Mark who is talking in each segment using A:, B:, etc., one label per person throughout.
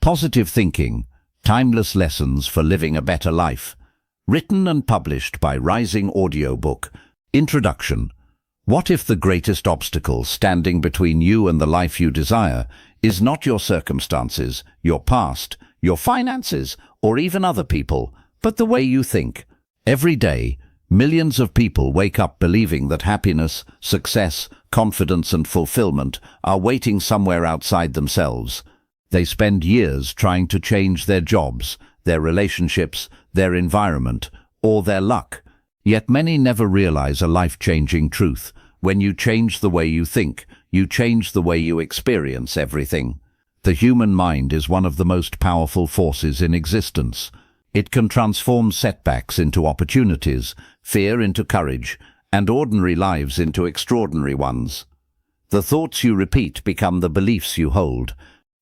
A: Positive Thinking, Timeless Lessons for Living a Better Life. Written and published by Rising Audiobook. Introduction. What if the greatest obstacle standing between you and the life you desire is not your circumstances, your past, your finances, or even other people, but the way you think? Every day, millions of people wake up believing that happiness, success, confidence and fulfillment are waiting somewhere outside themselves. They spend years trying to change their jobs, their relationships, their environment, or their luck. Yet many never realize a life-changing truth. When you change the way you think, you change the way you experience everything. The human mind is one of the most powerful forces in existence. It can transform setbacks into opportunities, fear into courage, and ordinary lives into extraordinary ones. The thoughts you repeat become the beliefs you hold.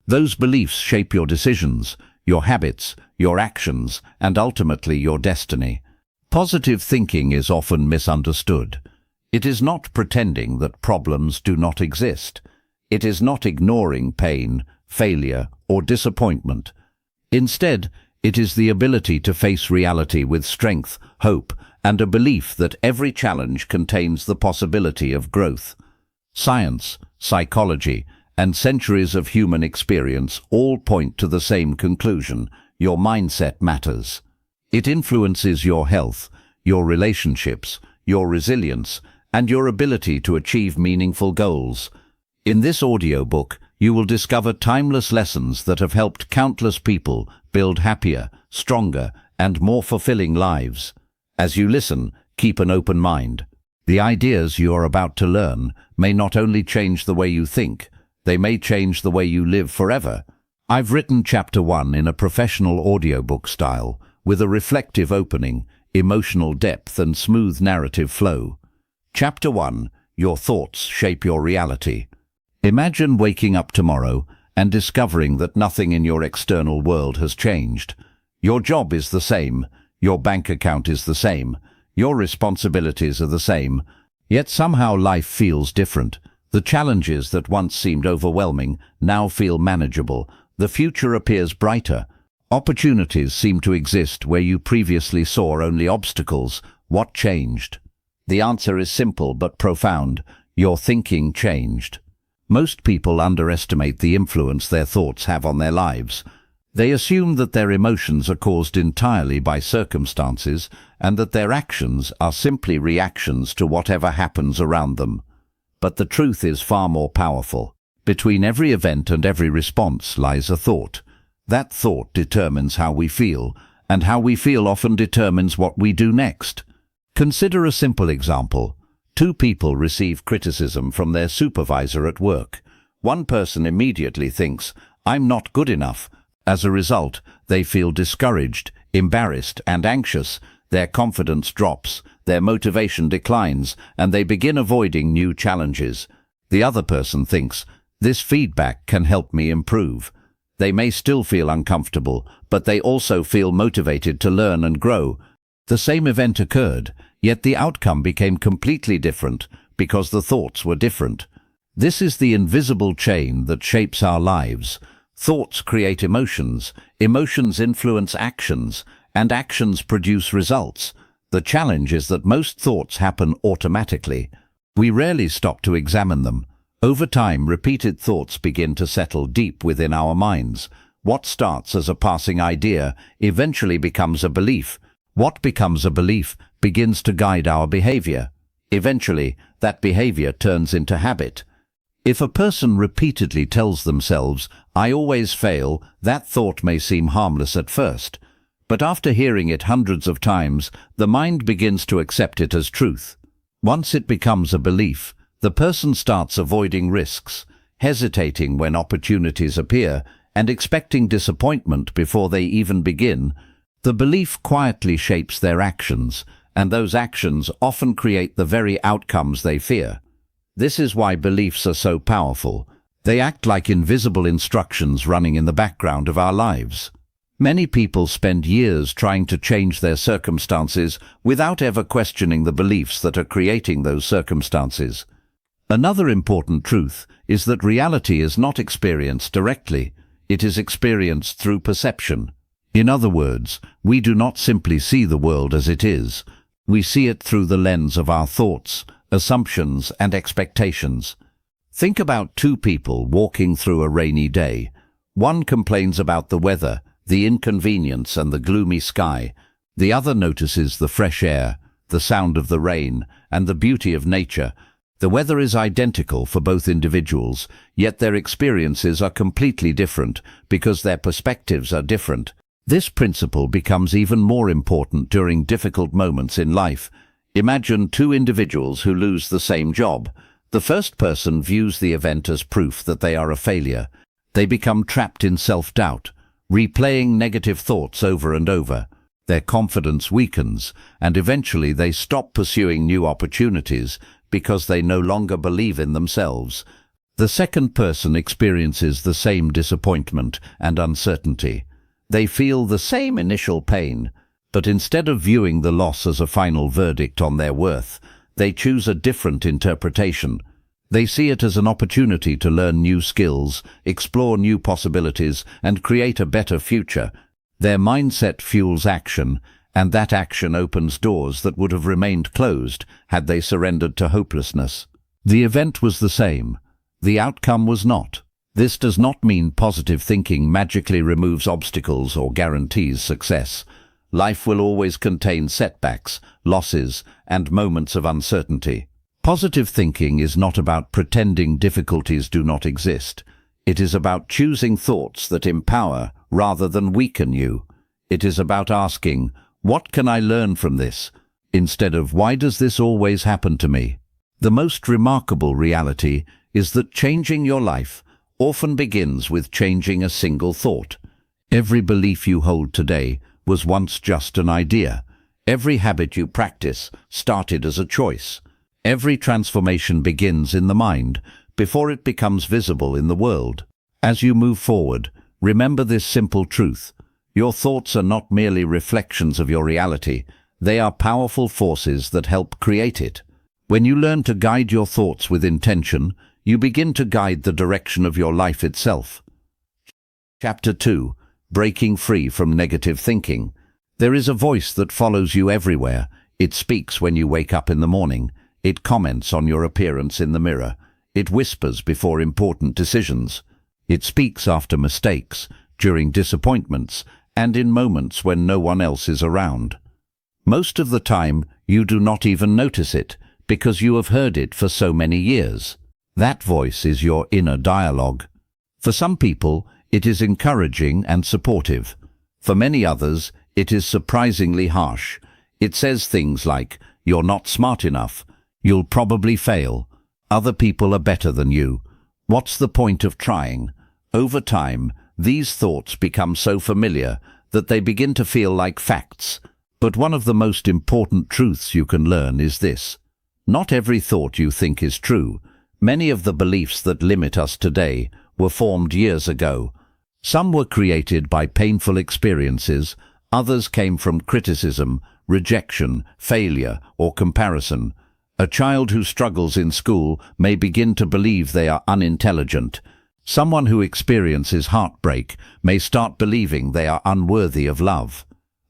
A: Those beliefs shape your decisions, your habits, your actions, and ultimately your destiny. Positive thinking is often misunderstood. It is not pretending that problems do not exist. It is not ignoring pain, failure, or disappointment. Instead, it is the ability to face reality with strength, hope, and a belief that every challenge contains the possibility of growth. Science, psychology, and centuries of human experience all point to the same conclusion: your mindset matters. It influences your health, your relationships, your resilience, and your ability to achieve meaningful goals. In this audiobook, you will discover timeless lessons that have helped countless people build happier, stronger, and more fulfilling lives. As you listen, keep an open mind. The ideas you are about to learn may not only change the way you think, they may change the way you live forever. I've written Chapter 1 in a professional audiobook style, with a reflective opening, emotional depth, and smooth narrative flow. Chapter 1. Your thoughts shape your reality. Imagine waking up tomorrow and discovering that nothing in your external world has changed. Your job is the same, your bank account is the same, your responsibilities are the same, yet somehow life feels different. The challenges that once seemed overwhelming now feel manageable. The future appears brighter. Opportunities seem to exist where you previously saw only obstacles. What changed? The answer is simple but profound. Your thinking changed. Most people underestimate the influence their thoughts have on their lives. They assume that their emotions are caused entirely by circumstances and that their actions are simply reactions to whatever happens around them. But the truth is far more powerful. Between every event and every response lies a thought. That thought determines how we feel, and how we feel often determines what we do next. Consider a simple example. Two people receive criticism from their supervisor at work. One person immediately thinks, "I'm not good enough." As a result, they feel discouraged, embarrassed, and anxious. Their confidence drops, their motivation declines, and they begin avoiding new challenges. The other person thinks, "This feedback can help me improve." They may still feel uncomfortable, but they also feel motivated to learn and grow. The same event occurred, yet the outcome became completely different because the thoughts were different. This is the invisible chain that shapes our lives. Thoughts create emotions, emotions influence actions, and actions produce results. The challenge is that most thoughts happen automatically. We rarely stop to examine them. Over time, repeated thoughts begin to settle deep within our minds. What starts as a passing idea eventually becomes a belief. What becomes a belief begins to guide our behavior. Eventually, that behavior turns into habit. If a person repeatedly tells themselves, "I always fail," that thought may seem harmless at first. But after hearing it hundreds of times, the mind begins to accept it as truth. Once it becomes a belief, the person starts avoiding risks, hesitating when opportunities appear, and expecting disappointment before they even begin. The belief quietly shapes their actions, and those actions often create the very outcomes they fear. This is why beliefs are so powerful. They act like invisible instructions running in the background of our lives. Many people spend years trying to change their circumstances without ever questioning the beliefs that are creating those circumstances. Another important truth is that reality is not experienced directly. it is experienced through perception. In other words, we do not simply see the world as it is. We see it through the lens of our thoughts, assumptions, and expectations. Think about two people walking through a rainy day. One complains about the weather, the inconvenience, and the gloomy sky. The other notices the fresh air, the sound of the rain, and the beauty of nature. The weather is identical for both individuals, yet their experiences are completely different because their perspectives are different. This principle becomes even more important during difficult moments in life. Imagine two individuals who lose the same job. The first person views the event as proof that they are a failure. They become trapped in self-doubt, replaying negative thoughts over and over. Their confidence weakens, and eventually they stop pursuing new opportunities because they no longer believe in themselves. The second person experiences the same disappointment and uncertainty. They feel the same initial pain, but instead of viewing the loss as a final verdict on their worth, they choose a different interpretation. They see it as an opportunity to learn new skills, explore new possibilities, and create a better future. Their mindset fuels action, and that action opens doors that would have remained closed had they surrendered to hopelessness. The event was the same. The outcome was not. This does not mean positive thinking magically removes obstacles or guarantees success. Life will always contain setbacks, losses, and moments of uncertainty. Positive thinking is not about pretending difficulties do not exist. It is about choosing thoughts that empower rather than weaken you. It is about asking, "What can I learn from this?" instead of "Why does this always happen to me?" The most remarkable reality is that changing your life often begins with changing a single thought. Every belief you hold today was once just an idea. Every habit you practice started as a choice. Every transformation begins in the mind before it becomes visible in the world. As you move forward, remember this simple truth. Your thoughts are not merely reflections of your reality. They are powerful forces that help create it. When you learn to guide your thoughts with intention, you begin to guide the direction of your life itself. Chapter 2. Breaking free from negative thinking. There is a voice that follows you everywhere. It speaks when you wake up in the morning. It comments on your appearance in the mirror. It whispers before important decisions. It speaks after mistakes, during disappointments, and in moments when no one else is around. Most of the time, you do not even notice it, because you have heard it for so many years. That voice is your inner dialogue. For some people, it is encouraging and supportive. For many others, it is surprisingly harsh. It says things like, "You're not smart enough. You'll probably fail. Other people are better than you. What's the point of trying?" Over time, these thoughts become so familiar that they begin to feel like facts. But one of the most important truths you can learn is this. Not every thought you think is true. Many of the beliefs that limit us today were formed years ago. Some were created by painful experiences, others came from criticism, rejection, failure, or comparison. A child who struggles in school may begin to believe they are unintelligent. Someone who experiences heartbreak may start believing they are unworthy of love.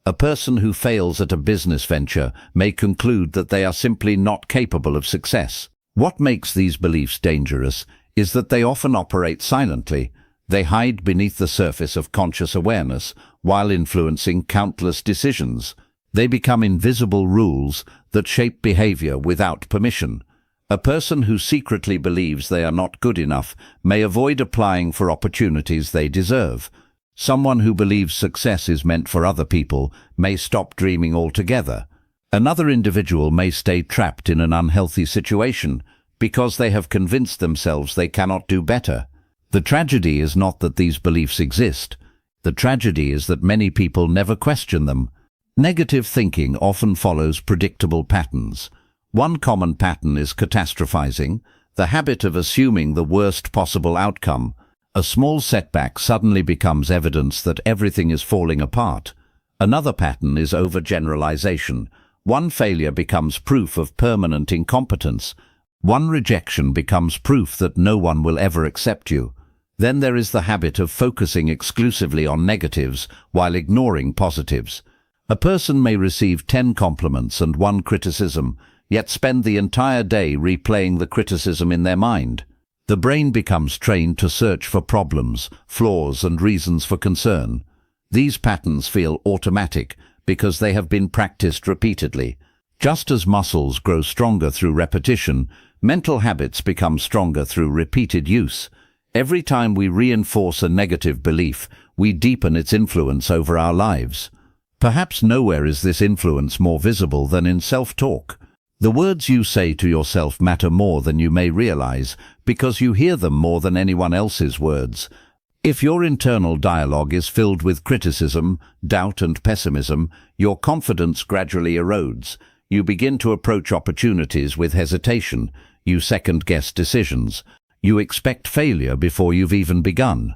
A: A person who fails at a business venture may conclude that they are simply not capable of success. What makes these beliefs dangerous is that they often operate silently. They hide beneath the surface of conscious awareness while influencing countless decisions. They become invisible rules that shape behavior without permission. A person who secretly believes they are not good enough may avoid applying for opportunities they deserve. Someone who believes success is meant for other people may stop dreaming altogether. Another individual may stay trapped in an unhealthy situation because they have convinced themselves they cannot do better. The tragedy is not that these beliefs exist. The tragedy is that many people never question them. Negative thinking often follows predictable patterns. One common pattern is catastrophizing, the habit of assuming the worst possible outcome. A small setback suddenly becomes evidence that everything is falling apart. Another pattern is overgeneralization. One failure becomes proof of permanent incompetence. One rejection becomes proof that no one will ever accept you. Then there is the habit of focusing exclusively on negatives while ignoring positives. A person may receive 10 compliments and 1 criticism, yet spend the entire day replaying the criticism in their mind. The brain becomes trained to search for problems, flaws, and reasons for concern. These patterns feel automatic because they have been practiced repeatedly. Just as muscles grow stronger through repetition, mental habits become stronger through repeated use. Every time we reinforce a negative belief, we deepen its influence over our lives. Perhaps nowhere is this influence more visible than in self-talk. The words you say to yourself matter more than you may realize because you hear them more than anyone else's words. If your internal dialogue is filled with criticism, doubt, and pessimism, your confidence gradually erodes. You begin to approach opportunities with hesitation. You second-guess decisions. You expect failure before you've even begun.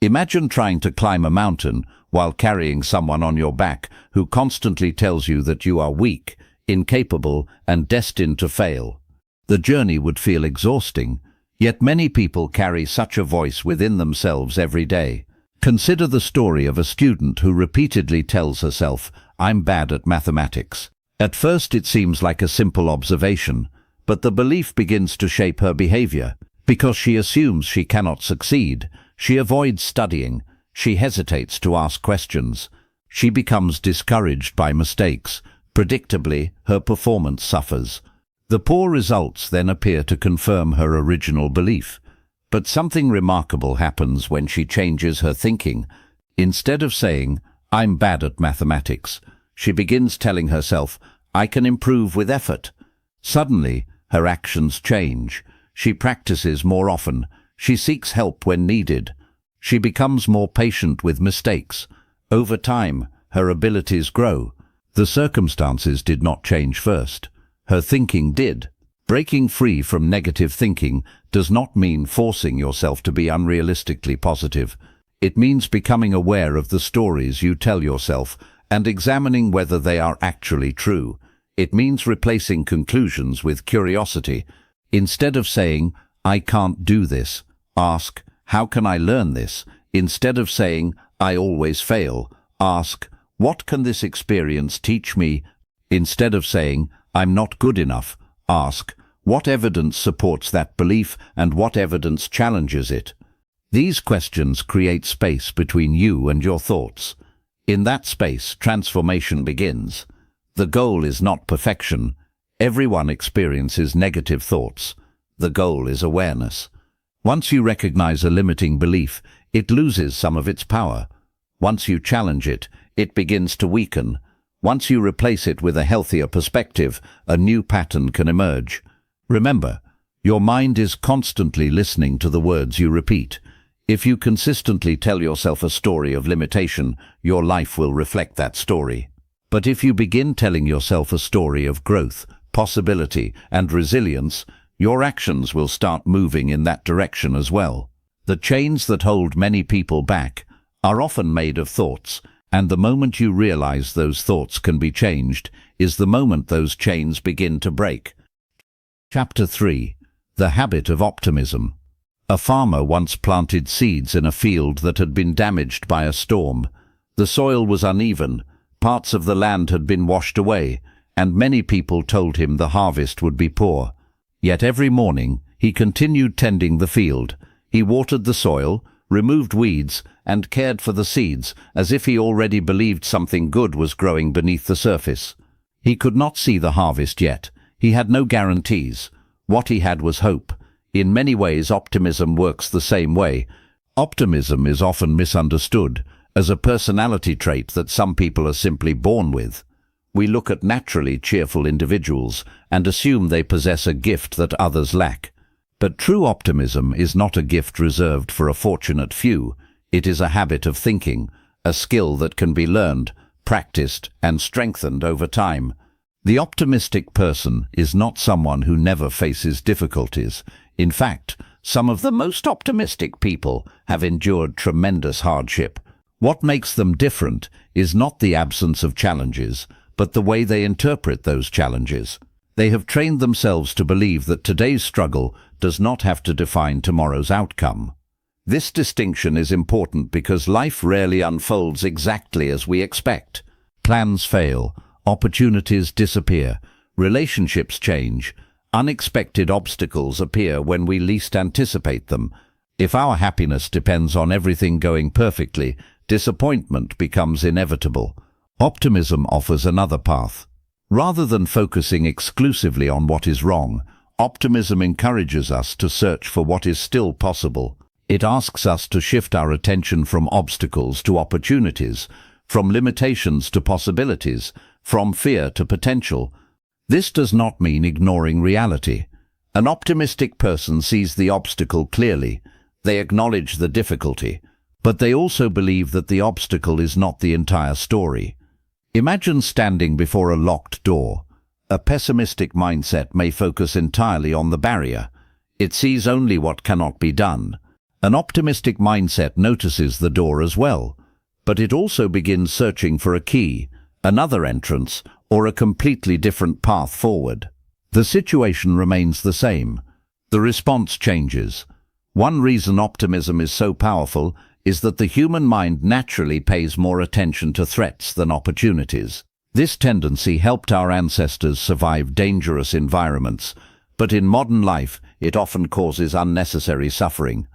A: Imagine trying to climb a mountain while carrying someone on your back who constantly tells you that you are weak, incapable, and destined to fail. The journey would feel exhausting, yet many people carry such a voice within themselves every day. Consider the story of a student who repeatedly tells herself, "I'm bad at mathematics." At first it seems like a simple observation, but the belief begins to shape her behavior. Because she assumes she cannot succeed, she avoids studying, she hesitates to ask questions. She becomes discouraged by mistakes. Predictably, her performance suffers. The poor results then appear to confirm her original belief. But something remarkable happens when she changes her thinking. Instead of saying, "I'm bad at mathematics," she begins telling herself, "I can improve with effort." Suddenly, her actions change. She practices more often. She seeks help when needed. She becomes more patient with mistakes. Over time, her abilities grow. The circumstances did not change first. Her thinking did. Breaking free from negative thinking does not mean forcing yourself to be unrealistically positive. It means becoming aware of the stories you tell yourself and examining whether they are actually true. It means replacing conclusions with curiosity. Instead of saying, "I can't do this," ask, "How can I learn this?" Instead of saying, "I always fail," ask, "What can this experience teach me?" Instead of saying, "I'm not good enough," ask, "What evidence supports that belief and what evidence challenges it?" These questions create space between you and your thoughts. In that space, transformation begins. The goal is not perfection. Everyone experiences negative thoughts. The goal is awareness. Once you recognize a limiting belief, it loses some of its power. Once you challenge it, it begins to weaken. Once you replace it with a healthier perspective, a new pattern can emerge. Remember, your mind is constantly listening to the words you repeat. If you consistently tell yourself a story of limitation, your life will reflect that story. But if you begin telling yourself a story of growth, possibility, and resilience, your actions will start moving in that direction as well. The chains that hold many people back are often made of thoughts, and the moment you realize those thoughts can be changed is the moment those chains begin to break. Chapter 3. The Habit of Optimism. A farmer once planted seeds in a field that had been damaged by a storm. The soil was uneven, parts of the land had been washed away, and many people told him the harvest would be poor. Yet every morning he continued tending the field. He watered the soil, removed weeds, and cared for the seeds as if he already believed something good was growing beneath the surface. He could not see the harvest yet. He had no guarantees. What he had was hope. In many ways, optimism works the same way. Optimism is often misunderstood as a personality trait that some people are simply born with. We look at naturally cheerful individuals and assume they possess a gift that others lack. But true optimism is not a gift reserved for a fortunate few. It is a habit of thinking, a skill that can be learned, practiced, and strengthened over time. The optimistic person is not someone who never faces difficulties. In fact, some of the most optimistic people have endured tremendous hardship. What makes them different is not the absence of challenges, but the way they interpret those challenges. They have trained themselves to believe that today's struggle does not have to define tomorrow's outcome. This distinction is important because life rarely unfolds exactly as we expect. Plans fail, opportunities disappear, relationships change, unexpected obstacles appear when we least anticipate them. If our happiness depends on everything going perfectly, disappointment becomes inevitable. Optimism offers another path. Rather than focusing exclusively on what is wrong, optimism encourages us to search for what is still possible. It asks us to shift our attention from obstacles to opportunities, from limitations to possibilities, from fear to potential. This does not mean ignoring reality. An optimistic person sees the obstacle clearly. They acknowledge the difficulty, but they also believe that the obstacle is not the entire story. Imagine standing before a locked door. A pessimistic mindset may focus entirely on the barrier. It sees only what cannot be done. An optimistic mindset notices the door as well, but it also begins searching for a key, another entrance, or a completely different path forward. The situation remains the same. The response changes. One reason optimism is so powerful is that the human mind naturally pays more attention to threats than opportunities. This tendency helped our ancestors survive dangerous environments, but in modern life it often causes unnecessary suffering.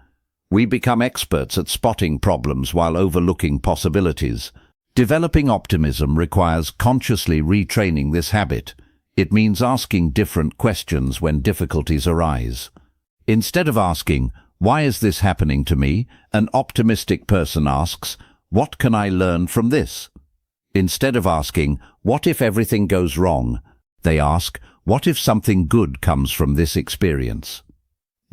A: We become experts at spotting problems while overlooking possibilities. Developing optimism requires consciously retraining this habit. It means asking different questions when difficulties arise. Instead of asking, "Why is this happening to me?" an optimistic person asks, "What can I learn from this?" Instead of asking, "What if everything goes wrong?" they ask, "What if something good comes from this experience?"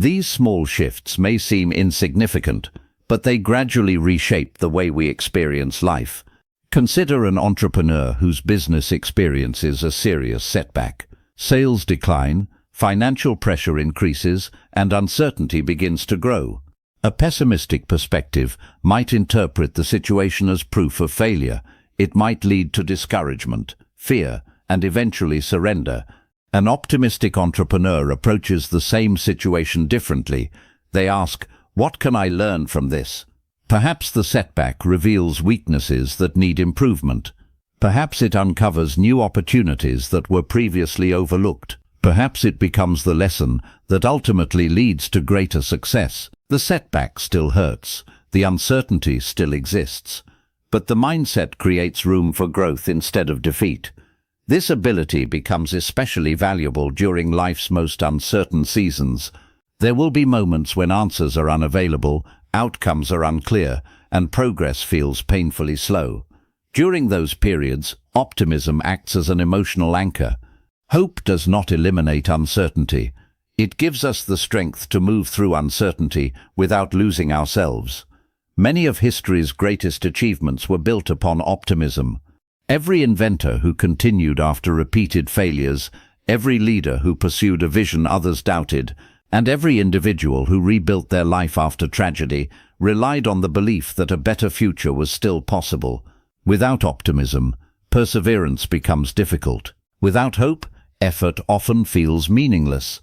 A: These small shifts may seem insignificant, but they gradually reshape the way we experience life. Consider an entrepreneur whose business experiences a serious setback. Sales decline, financial pressure increases, and uncertainty begins to grow. A pessimistic perspective might interpret the situation as proof of failure. It might lead to discouragement, fear, and eventually surrender. An optimistic entrepreneur approaches the same situation differently. They ask, "What can I learn from this?" Perhaps the setback reveals weaknesses that need improvement. Perhaps it uncovers new opportunities that were previously overlooked. Perhaps it becomes the lesson that ultimately leads to greater success. The setback still hurts. The uncertainty still exists. But the mindset creates room for growth instead of defeat. This ability becomes especially valuable during life's most uncertain seasons. There will be moments when answers are unavailable, outcomes are unclear, and progress feels painfully slow. During those periods, optimism acts as an emotional anchor. Hope does not eliminate uncertainty. It gives us the strength to move through uncertainty without losing ourselves. Many of history's greatest achievements were built upon optimism. Every inventor who continued after repeated failures, every leader who pursued a vision others doubted, and every individual who rebuilt their life after tragedy relied on the belief that a better future was still possible. Without optimism, perseverance becomes difficult. Without hope, effort often feels meaningless.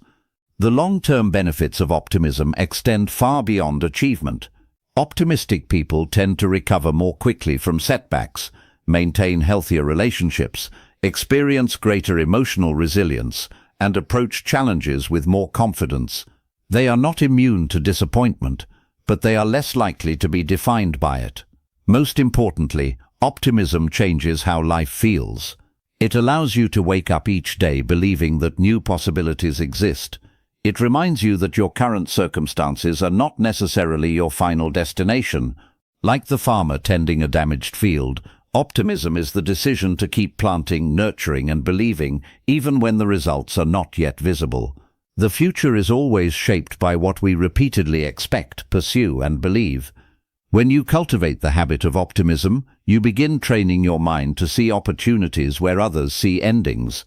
A: The long-term benefits of optimism extend far beyond achievement. Optimistic people tend to recover more quickly from setbacks, maintain healthier relationships, experience greater emotional resilience, and approach challenges with more confidence. They are not immune to disappointment, but they are less likely to be defined by it. Most importantly, optimism changes how life feels. It allows you to wake up each day believing that new possibilities exist. It reminds you that your current circumstances are not necessarily your final destination. Like the farmer tending a damaged field, optimism is the decision to keep planting, nurturing, and believing, even when the results are not yet visible. The future is always shaped by what we repeatedly expect, pursue, and believe. When you cultivate the habit of optimism, you begin training your mind to see opportunities where others see endings.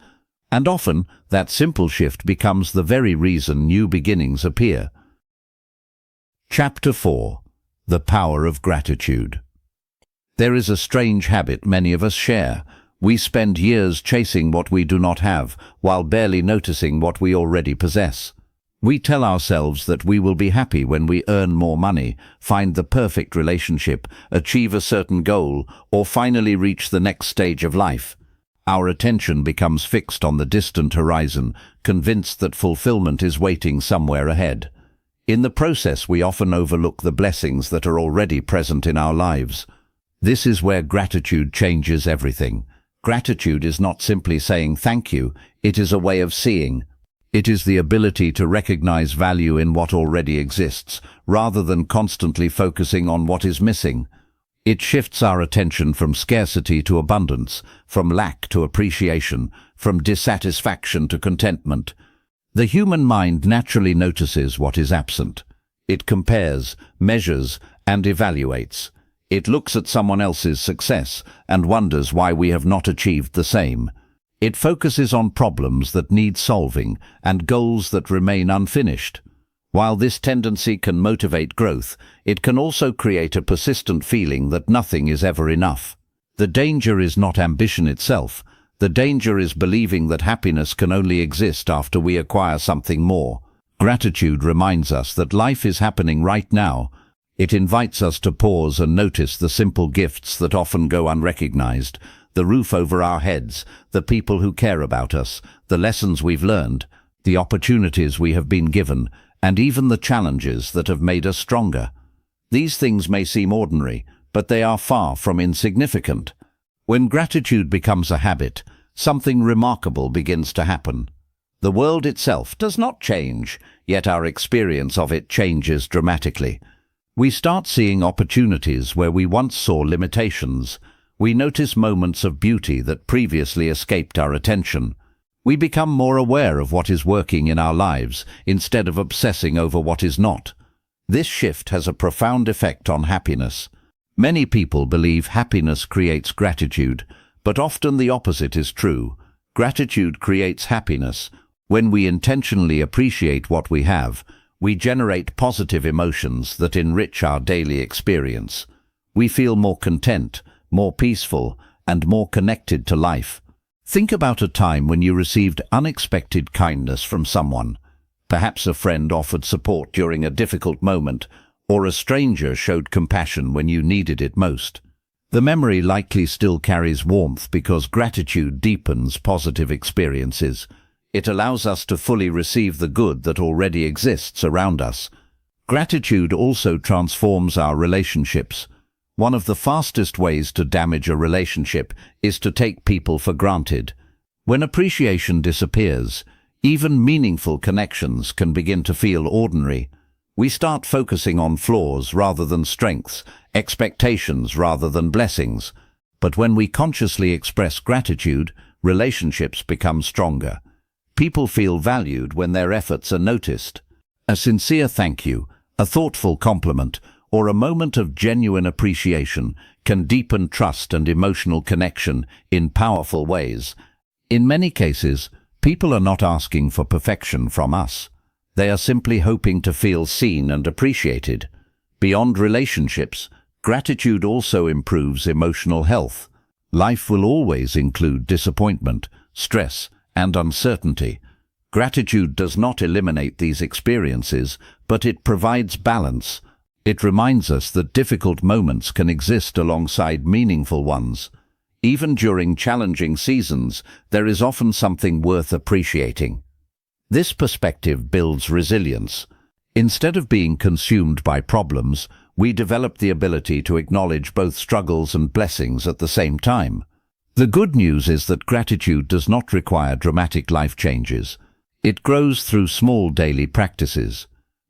A: And often, that simple shift becomes the very reason new beginnings appear. Chapter 4. The Power of Gratitude. There is a strange habit many of us share. We spend years chasing what we do not have, while barely noticing what we already possess. We tell ourselves that we will be happy when we earn more money, find the perfect relationship, achieve a certain goal, or finally reach the next stage of life. Our attention becomes fixed on the distant horizon, convinced that fulfillment is waiting somewhere ahead. In the process, we often overlook the blessings that are already present in our lives. This is where gratitude changes everything. Gratitude is not simply saying thank you, it is a way of seeing. It is the ability to recognize value in what already exists, rather than constantly focusing on what is missing. It shifts our attention from scarcity to abundance, from lack to appreciation, from dissatisfaction to contentment. The human mind naturally notices what is absent. It compares, measures, and evaluates. It looks at someone else's success and wonders why we have not achieved the same. It focuses on problems that need solving and goals that remain unfinished. While this tendency can motivate growth, it can also create a persistent feeling that nothing is ever enough. The danger is not ambition itself. The danger is believing that happiness can only exist after we acquire something more. Gratitude reminds us that life is happening right now. It invites us to pause and notice the simple gifts that often go unrecognized. The roof over our heads, the people who care about us, the lessons we've learned, the opportunities we have been given, and even the challenges that have made us stronger. These things may seem ordinary, but they are far from insignificant. When gratitude becomes a habit, something remarkable begins to happen. The world itself does not change, yet our experience of it changes dramatically. We start seeing opportunities where we once saw limitations. We notice moments of beauty that previously escaped our attention. We become more aware of what is working in our lives instead of obsessing over what is not. This shift has a profound effect on happiness. Many people believe happiness creates gratitude, but often the opposite is true. Gratitude creates happiness. When we intentionally appreciate what we have, we generate positive emotions that enrich our daily experience. We feel more content, more peaceful, and more connected to life. Think about a time when you received unexpected kindness from someone. Perhaps a friend offered support during a difficult moment, or a stranger showed compassion when you needed it most. The memory likely still carries warmth because gratitude deepens positive experiences. It allows us to fully receive the good that already exists around us. Gratitude also transforms our relationships. One of the fastest ways to damage a relationship is to take people for granted. When appreciation disappears, even meaningful connections can begin to feel ordinary. We start focusing on flaws rather than strengths, expectations rather than blessings. But when we consciously express gratitude, relationships become stronger. People feel valued when their efforts are noticed. A sincere thank you, a thoughtful compliment, or a moment of genuine appreciation can deepen trust and emotional connection in powerful ways. In many cases, people are not asking for perfection from us. They are simply hoping to feel seen and appreciated. Beyond relationships, gratitude also improves emotional health. Life will always include disappointment, stress, and uncertainty. Gratitude does not eliminate these experiences, but it provides balance. It reminds us that difficult moments can exist alongside meaningful ones. Even during challenging seasons, there is often something worth appreciating. This perspective builds resilience. Instead of being consumed by problems, we develop the ability to acknowledge both struggles and blessings at the same time. The good news is that gratitude does not require dramatic life changes. It grows through small daily practices.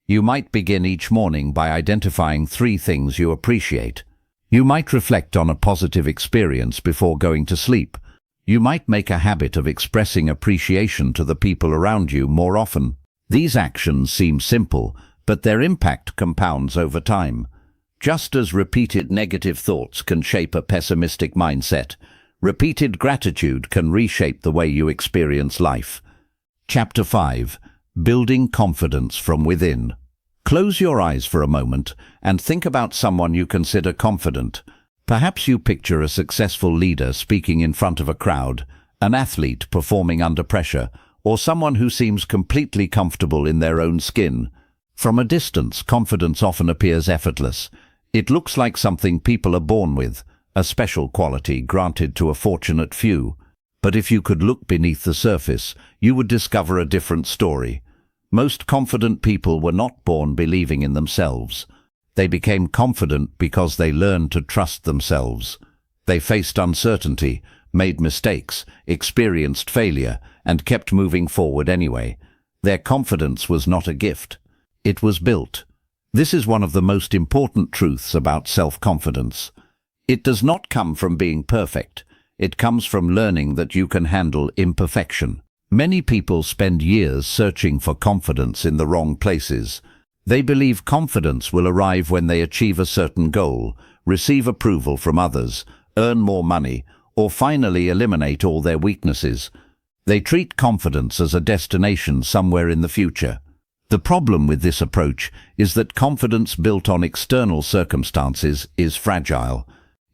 A: You might begin each morning by identifying 3 things you appreciate. You might reflect on a positive experience before going to sleep. You might make a habit of expressing appreciation to the people around you more often. These actions seem simple, but their impact compounds over time. Just as repeated negative thoughts can shape a pessimistic mindset, repeated gratitude can reshape the way you experience life. Chapter 5. Building confidence from within. Close your eyes for a moment and think about someone you consider confident. Perhaps you picture a successful leader speaking in front of a crowd, an athlete performing under pressure, or someone who seems completely comfortable in their own skin. From a distance, confidence often appears effortless. It looks like something people are born with, a special quality granted to a fortunate few. But if you could look beneath the surface, you would discover a different story. Most confident people were not born believing in themselves. They became confident because they learned to trust themselves. They faced uncertainty, made mistakes, experienced failure, and kept moving forward anyway. Their confidence was not a gift. It was built. This is one of the most important truths about self-confidence. It does not come from being perfect. It comes from learning that you can handle imperfection. Many people spend years searching for confidence in the wrong places. They believe confidence will arrive when they achieve a certain goal, receive approval from others, earn more money, or finally eliminate all their weaknesses. They treat confidence as a destination somewhere in the future. The problem with this approach is that confidence built on external circumstances is fragile.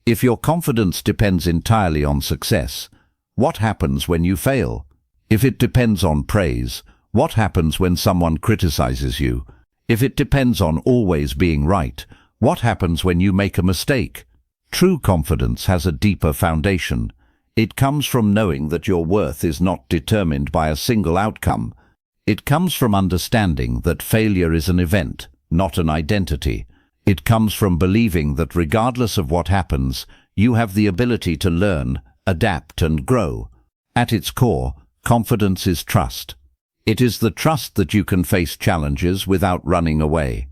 A: If your confidence depends entirely on success, what happens when you fail? If it depends on praise, what happens when someone criticizes you? If it depends on always being right, what happens when you make a mistake? True confidence has a deeper foundation. It comes from knowing that your worth is not determined by a single outcome. It comes from understanding that failure is an event, not an identity. It comes from believing that regardless of what happens, you have the ability to learn, adapt, and grow. At its core, confidence is trust. It is the trust that you can face challenges without running away.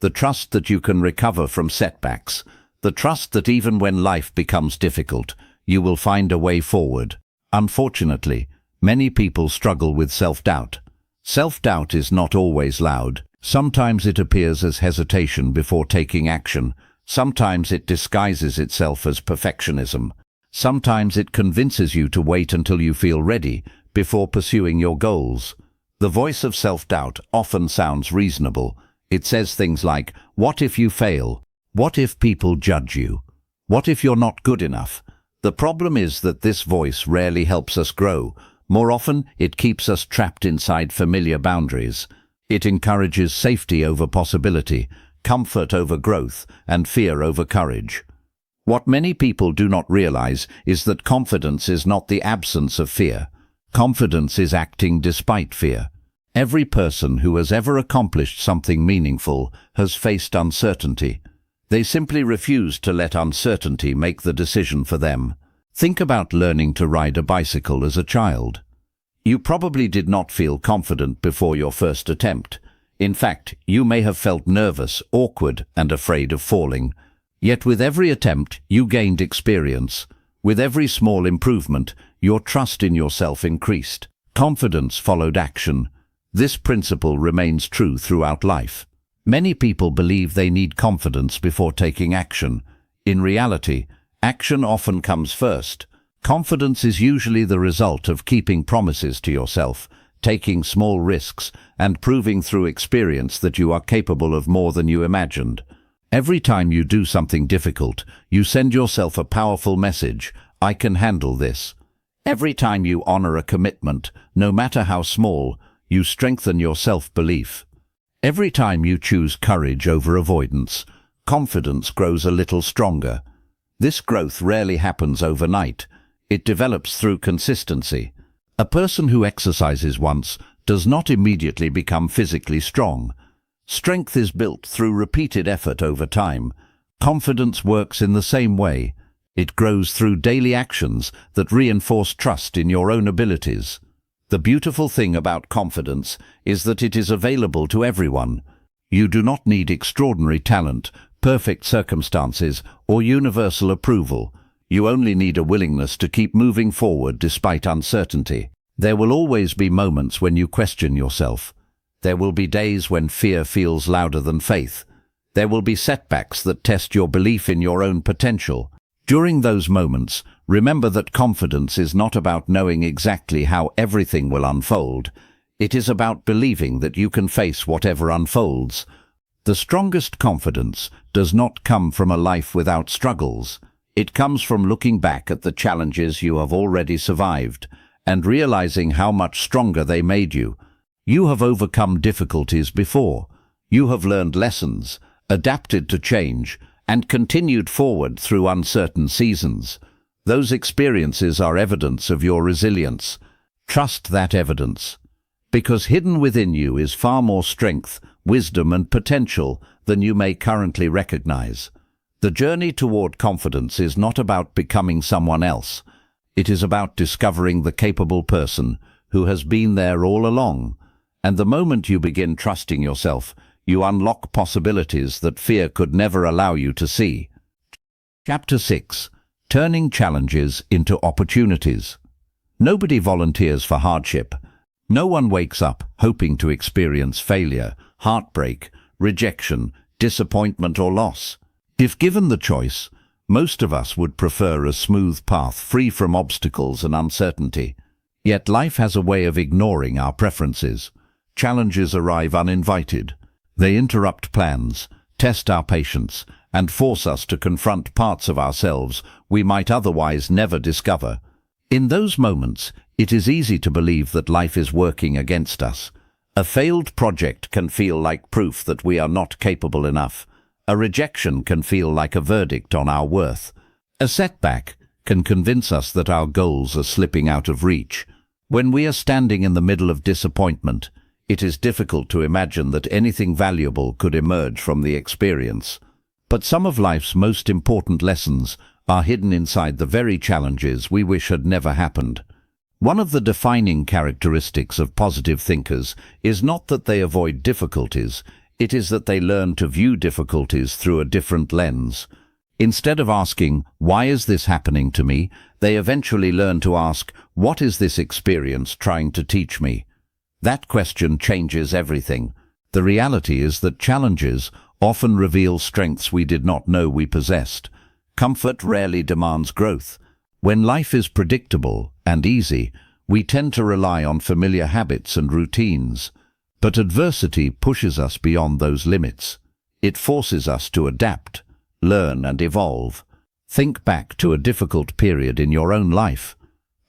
A: The trust that you can recover from setbacks. The trust that even when life becomes difficult, you will find a way forward. Unfortunately, many people struggle with self-doubt. Self-doubt is not always loud. Sometimes it appears as hesitation before taking action. Sometimes it disguises itself as perfectionism. Sometimes it convinces you to wait until you feel ready before pursuing your goals. The voice of self-doubt often sounds reasonable. It says things like, "What if you fail? What if people judge you? What if you're not good enough?" The problem is that this voice rarely helps us grow. More often, it keeps us trapped inside familiar boundaries. It encourages safety over possibility, comfort over growth, and fear over courage. What many people do not realize is that confidence is not the absence of fear. Confidence is acting despite fear. Every person who has ever accomplished something meaningful has faced uncertainty. They simply refuse to let uncertainty make the decision for them. Think about learning to ride a bicycle as a child. You probably did not feel confident before your first attempt. In fact, you may have felt nervous, awkward, and afraid of falling. Yet with every attempt, you gained experience. With every small improvement, your trust in yourself increased. Confidence followed action. This principle remains true throughout life. Many people believe they need confidence before taking action. In reality, action often comes first. Confidence is usually the result of keeping promises to yourself, taking small risks, and proving through experience that you are capable of more than you imagined. Every time you do something difficult, you send yourself a powerful message: "I can handle this." Every time you honor a commitment, no matter how small, you strengthen your self-belief. Every time you choose courage over avoidance, confidence grows a little stronger. This growth rarely happens overnight. It develops through consistency. A person who exercises once does not immediately become physically strong. Strength is built through repeated effort over time. Confidence works in the same way. It grows through daily actions that reinforce trust in your own abilities. The beautiful thing about confidence is that it is available to everyone. You do not need extraordinary talent, perfect circumstances, or universal approval. You only need a willingness to keep moving forward despite uncertainty. There will always be moments when you question yourself. There will be days when fear feels louder than faith. There will be setbacks that test your belief in your own potential. During those moments, remember that confidence is not about knowing exactly how everything will unfold. It is about believing that you can face whatever unfolds. The strongest confidence does not come from a life without struggles. It comes from looking back at the challenges you have already survived and realizing how much stronger they made you. You have overcome difficulties before. You have learned lessons, adapted to change, and continued forward through uncertain seasons. Those experiences are evidence of your resilience. Trust that evidence, because hidden within you is far more strength, wisdom, and potential than you may currently recognize. The journey toward confidence is not about becoming someone else. It is about discovering the capable person who has been there all along. And the moment you begin trusting yourself, you unlock possibilities that fear could never allow you to see. Chapter 6. Turning challenges into opportunities. Nobody volunteers for hardship. No one wakes up hoping to experience failure, heartbreak, rejection, disappointment, or loss. If given the choice, most of us would prefer a smooth path free from obstacles and uncertainty. Yet life has a way of ignoring our preferences. Challenges arrive uninvited. They interrupt plans, test our patience, and force us to confront parts of ourselves we might otherwise never discover. In those moments, it is easy to believe that life is working against us. A failed project can feel like proof that we are not capable enough. A rejection can feel like a verdict on our worth. A setback can convince us that our goals are slipping out of reach. When we are standing in the middle of disappointment, it is difficult to imagine that anything valuable could emerge from the experience. But some of life's most important lessons are hidden inside the very challenges we wish had never happened. One of the defining characteristics of positive thinkers is not that they avoid difficulties. It is that they learn to view difficulties through a different lens. Instead of asking, "Why is this happening to me?" they eventually learn to ask, "What is this experience trying to teach me?" That question changes everything. The reality is that challenges often reveal strengths we did not know we possessed. Comfort rarely demands growth. When life is predictable and easy, we tend to rely on familiar habits and routines. But adversity pushes us beyond those limits. It forces us to adapt, learn, and evolve. Think back to a difficult period in your own life.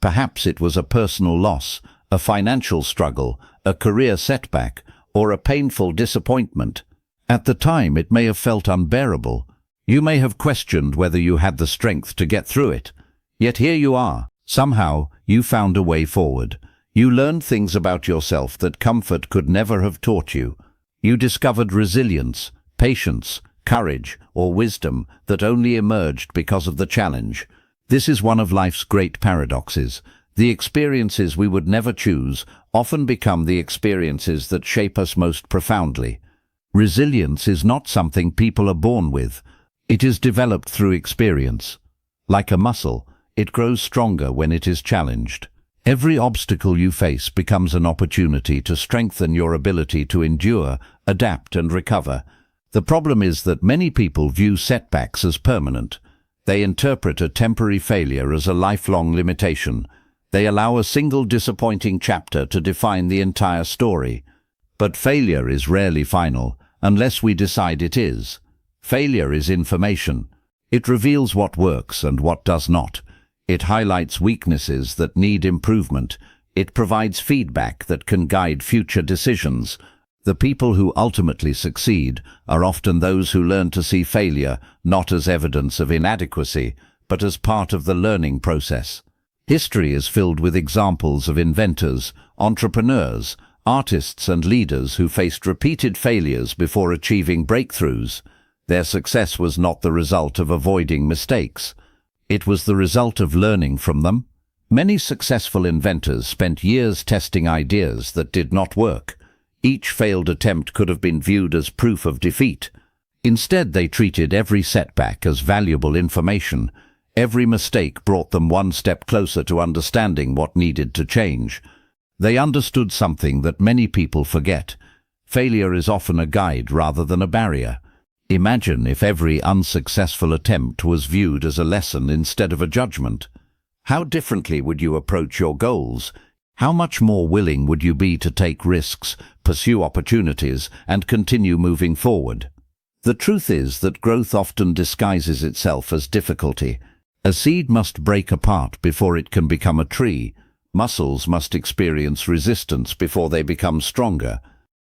A: Perhaps it was a personal loss, a financial struggle, a career setback, or a painful disappointment. At the time, it may have felt unbearable. You may have questioned whether you had the strength to get through it. Yet here you are. Somehow, you found a way forward. You learned things about yourself that comfort could never have taught you. You discovered resilience, patience, courage, or wisdom that only emerged because of the challenge. This is one of life's great paradoxes. The experiences we would never choose often become the experiences that shape us most profoundly. Resilience is not something people are born with. It is developed through experience. Like a muscle, it grows stronger when it is challenged. Every obstacle you face becomes an opportunity to strengthen your ability to endure, adapt, and recover. The problem is that many people view setbacks as permanent. They interpret a temporary failure as a lifelong limitation. They allow a single disappointing chapter to define the entire story. But failure is rarely final, unless we decide it is. Failure is information. It reveals what works and what does not. It highlights weaknesses that need improvement. It provides feedback that can guide future decisions. The people who ultimately succeed are often those who learn to see failure not as evidence of inadequacy, but as part of the learning process. History is filled with examples of inventors, entrepreneurs, artists, and leaders who faced repeated failures before achieving breakthroughs. Their success was not the result of avoiding mistakes. It was the result of learning from them. Many successful inventors spent years testing ideas that did not work. Each failed attempt could have been viewed as proof of defeat. Instead, they treated every setback as valuable information. Every mistake brought them one step closer to understanding what needed to change. They understood something that many people forget. Failure is often a guide rather than a barrier. Imagine if every unsuccessful attempt was viewed as a lesson instead of a judgment. How differently would you approach your goals? How much more willing would you be to take risks, pursue opportunities, and continue moving forward? The truth is that growth often disguises itself as difficulty. A seed must break apart before it can become a tree. Muscles must experience resistance before they become stronger.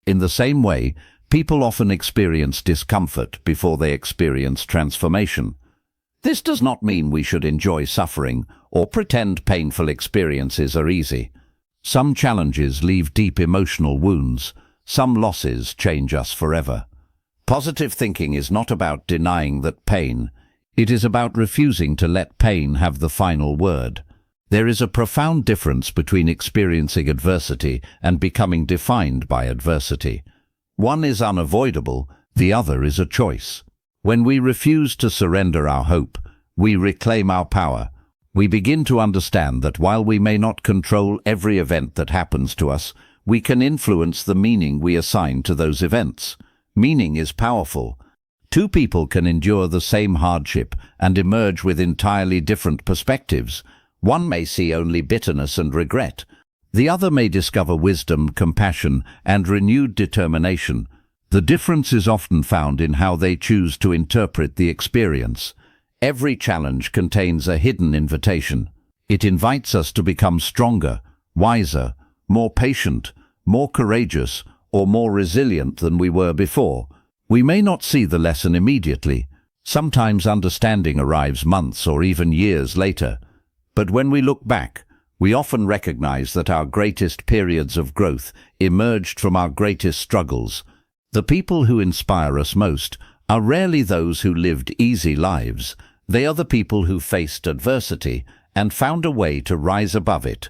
A: In the same way, people often experience discomfort before they experience transformation. This does not mean we should enjoy suffering or pretend painful experiences are easy. Some challenges leave deep emotional wounds. Some losses change us forever. Positive thinking is not about denying that pain. It is about refusing to let pain have the final word. There is a profound difference between experiencing adversity and becoming defined by adversity. One is unavoidable, the other is a choice. When we refuse to surrender our hope, we reclaim our power. We begin to understand that while we may not control every event that happens to us, we can influence the meaning we assign to those events. Meaning is powerful. Two people can endure the same hardship and emerge with entirely different perspectives. One may see only bitterness and regret. The other may discover wisdom, compassion, and renewed determination. The difference is often found in how they choose to interpret the experience. Every challenge contains a hidden invitation. It invites us to become stronger, wiser, more patient, more courageous, or more resilient than we were before. We may not see the lesson immediately. Sometimes understanding arrives months or even years later. But when we look back, we often recognize that our greatest periods of growth emerged from our greatest struggles. The people who inspire us most are rarely those who lived easy lives. They are the people who faced adversity and found a way to rise above it.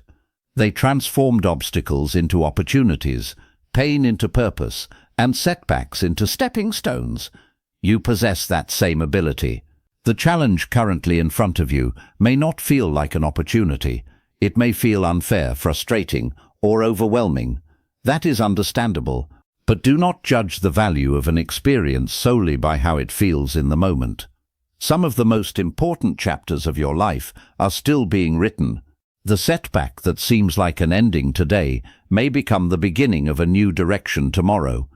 A: They transformed obstacles into opportunities, pain into purpose, and setbacks into stepping stones. You possess that same ability. The challenge currently in front of you may not feel like an opportunity. It may feel unfair, frustrating, or overwhelming. That is understandable, but do not judge the value of an experience solely by how it feels in the moment. Some of the most important chapters of your life are still being written. The setback that seems like an ending today may become the beginning of a new direction tomorrow.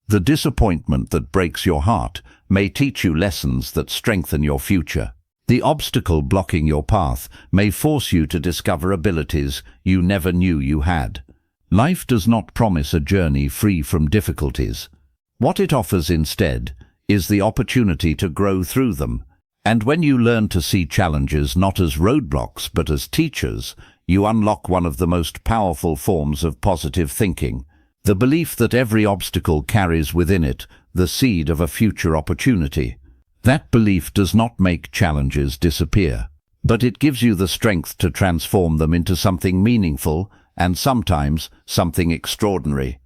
A: The disappointment that breaks your heart may teach you lessons that strengthen your future. The obstacle blocking your path may force you to discover abilities you never knew you had. Life does not promise a journey free from difficulties. What it offers instead is the opportunity to grow through them. And when you learn to see challenges not as roadblocks but as teachers, you unlock one of the most powerful forms of positive thinking. The belief that every obstacle carries within it the seed of a future opportunity. That belief does not make challenges disappear, but it gives you the strength to transform them into something meaningful and sometimes something extraordinary.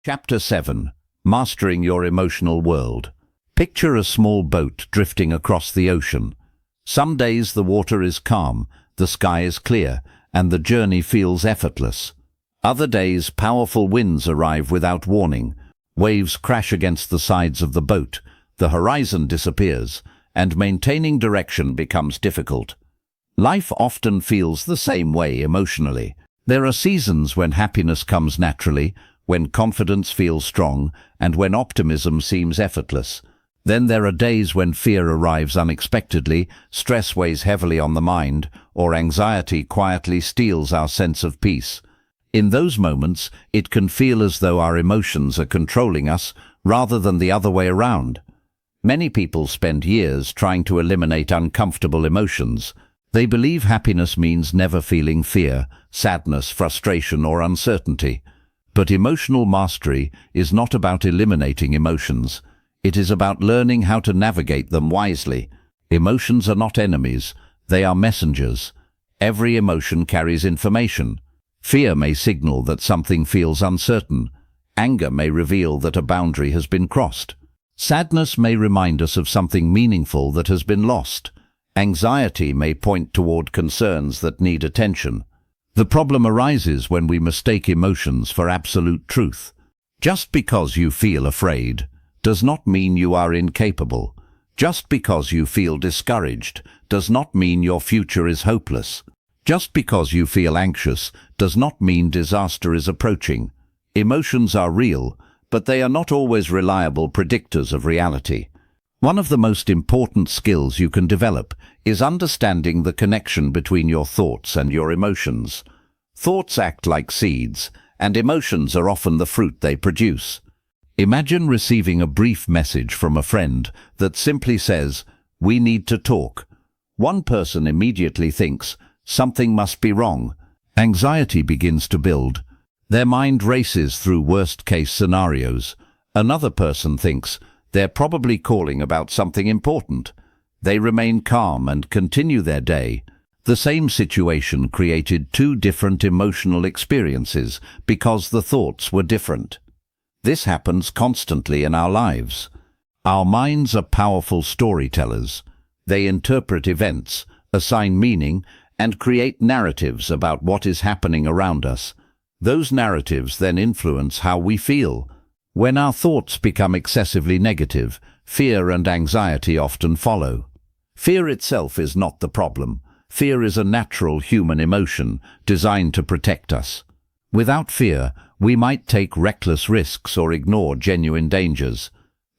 A: Chapter 7. Mastering Your Emotional World. Picture a small boat drifting across the ocean. Some days the water is calm, the sky is clear, and the journey feels effortless. Other days, powerful winds arrive without warning. Waves crash against the sides of the boat, the horizon disappears, and maintaining direction becomes difficult. Life often feels the same way emotionally. There are seasons when happiness comes naturally, when confidence feels strong, and when optimism seems effortless. Then there are days when fear arrives unexpectedly, stress weighs heavily on the mind, or anxiety quietly steals our sense of peace. In those moments, it can feel as though our emotions are controlling us rather than the other way around. Many people spend years trying to eliminate uncomfortable emotions. They believe happiness means never feeling fear, sadness, frustration, or uncertainty. But emotional mastery is not about eliminating emotions. It is about learning how to navigate them wisely. Emotions are not enemies, they are messengers. Every emotion carries information. Fear may signal that something feels uncertain. Anger may reveal that a boundary has been crossed. Sadness may remind us of something meaningful that has been lost. Anxiety may point toward concerns that need attention. The problem arises when we mistake emotions for absolute truth. Just because you feel afraid does not mean you are incapable. Just because you feel discouraged does not mean your future is hopeless. Just because you feel anxious does not mean disaster is approaching. Emotions are real, but they are not always reliable predictors of reality. One of the most important skills you can develop is understanding the connection between your thoughts and your emotions. Thoughts act like seeds, and emotions are often the fruit they produce. Imagine receiving a brief message from a friend that simply says, "We need to talk." One person immediately thinks, "Something must be wrong." Anxiety begins to build. Their mind races through worst-case scenarios. Another person thinks, "They're probably calling about something important." They remain calm and continue their day. The same situation created two different emotional experiences because the thoughts were different. This happens constantly in our lives. Our minds are powerful storytellers. They interpret events, assign meaning, and create narratives about what is happening around us. Those narratives then influence how we feel. When our thoughts become excessively negative, fear and anxiety often follow. Fear itself is not the problem. Fear is a natural human emotion designed to protect us. Without fear, we might take reckless risks or ignore genuine dangers.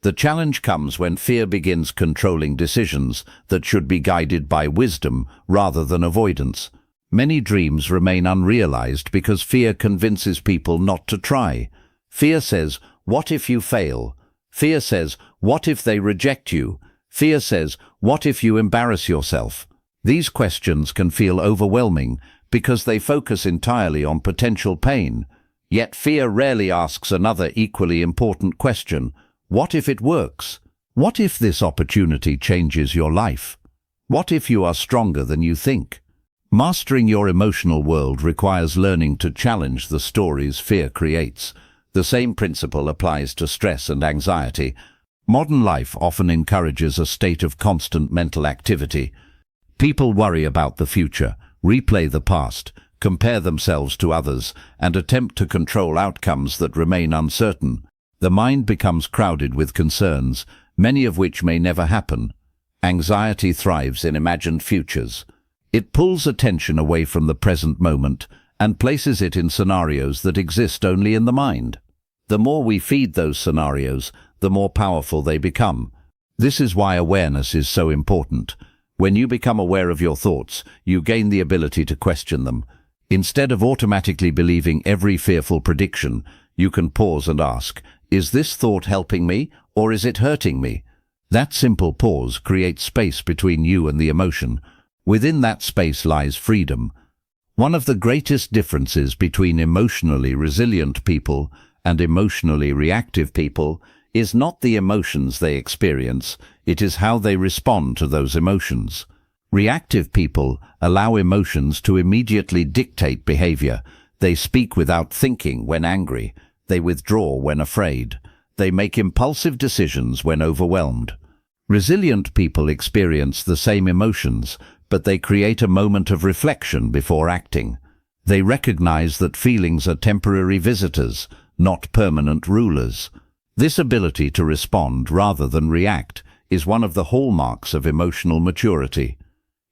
A: The challenge comes when fear begins controlling decisions that should be guided by wisdom rather than avoidance. Many dreams remain unrealized because fear convinces people not to try. Fear says, "What if you fail?" Fear says, "What if they reject you?" Fear says, "What if you embarrass yourself?" These questions can feel overwhelming because they focus entirely on potential pain. Yet fear rarely asks another equally important question: what if it works? What if this opportunity changes your life? What if you are stronger than you think? Mastering your emotional world requires learning to challenge the stories fear creates. The same principle applies to stress and anxiety. Modern life often encourages a state of constant mental activity. People worry about the future, replay the past, compare themselves to others, and attempt to control outcomes that remain uncertain. The mind becomes crowded with concerns, many of which may never happen. Anxiety thrives in imagined futures. It pulls attention away from the present moment and places it in scenarios that exist only in the mind. The more we feed those scenarios, the more powerful they become. This is why awareness is so important. When you become aware of your thoughts, you gain the ability to question them. Instead of automatically believing every fearful prediction, you can pause and ask, "Is this thought helping me, or is it hurting me?" That simple pause creates space between you and the emotion. Within that space lies freedom. One of the greatest differences between emotionally resilient people and emotionally reactive people is not the emotions they experience, it is how they respond to those emotions. Reactive people allow emotions to immediately dictate behavior. They speak without thinking when angry. They withdraw when afraid. They make impulsive decisions when overwhelmed. Resilient people experience the same emotions, but they create a moment of reflection before acting. They recognize that feelings are temporary visitors, not permanent rulers. This ability to respond rather than react is one of the hallmarks of emotional maturity.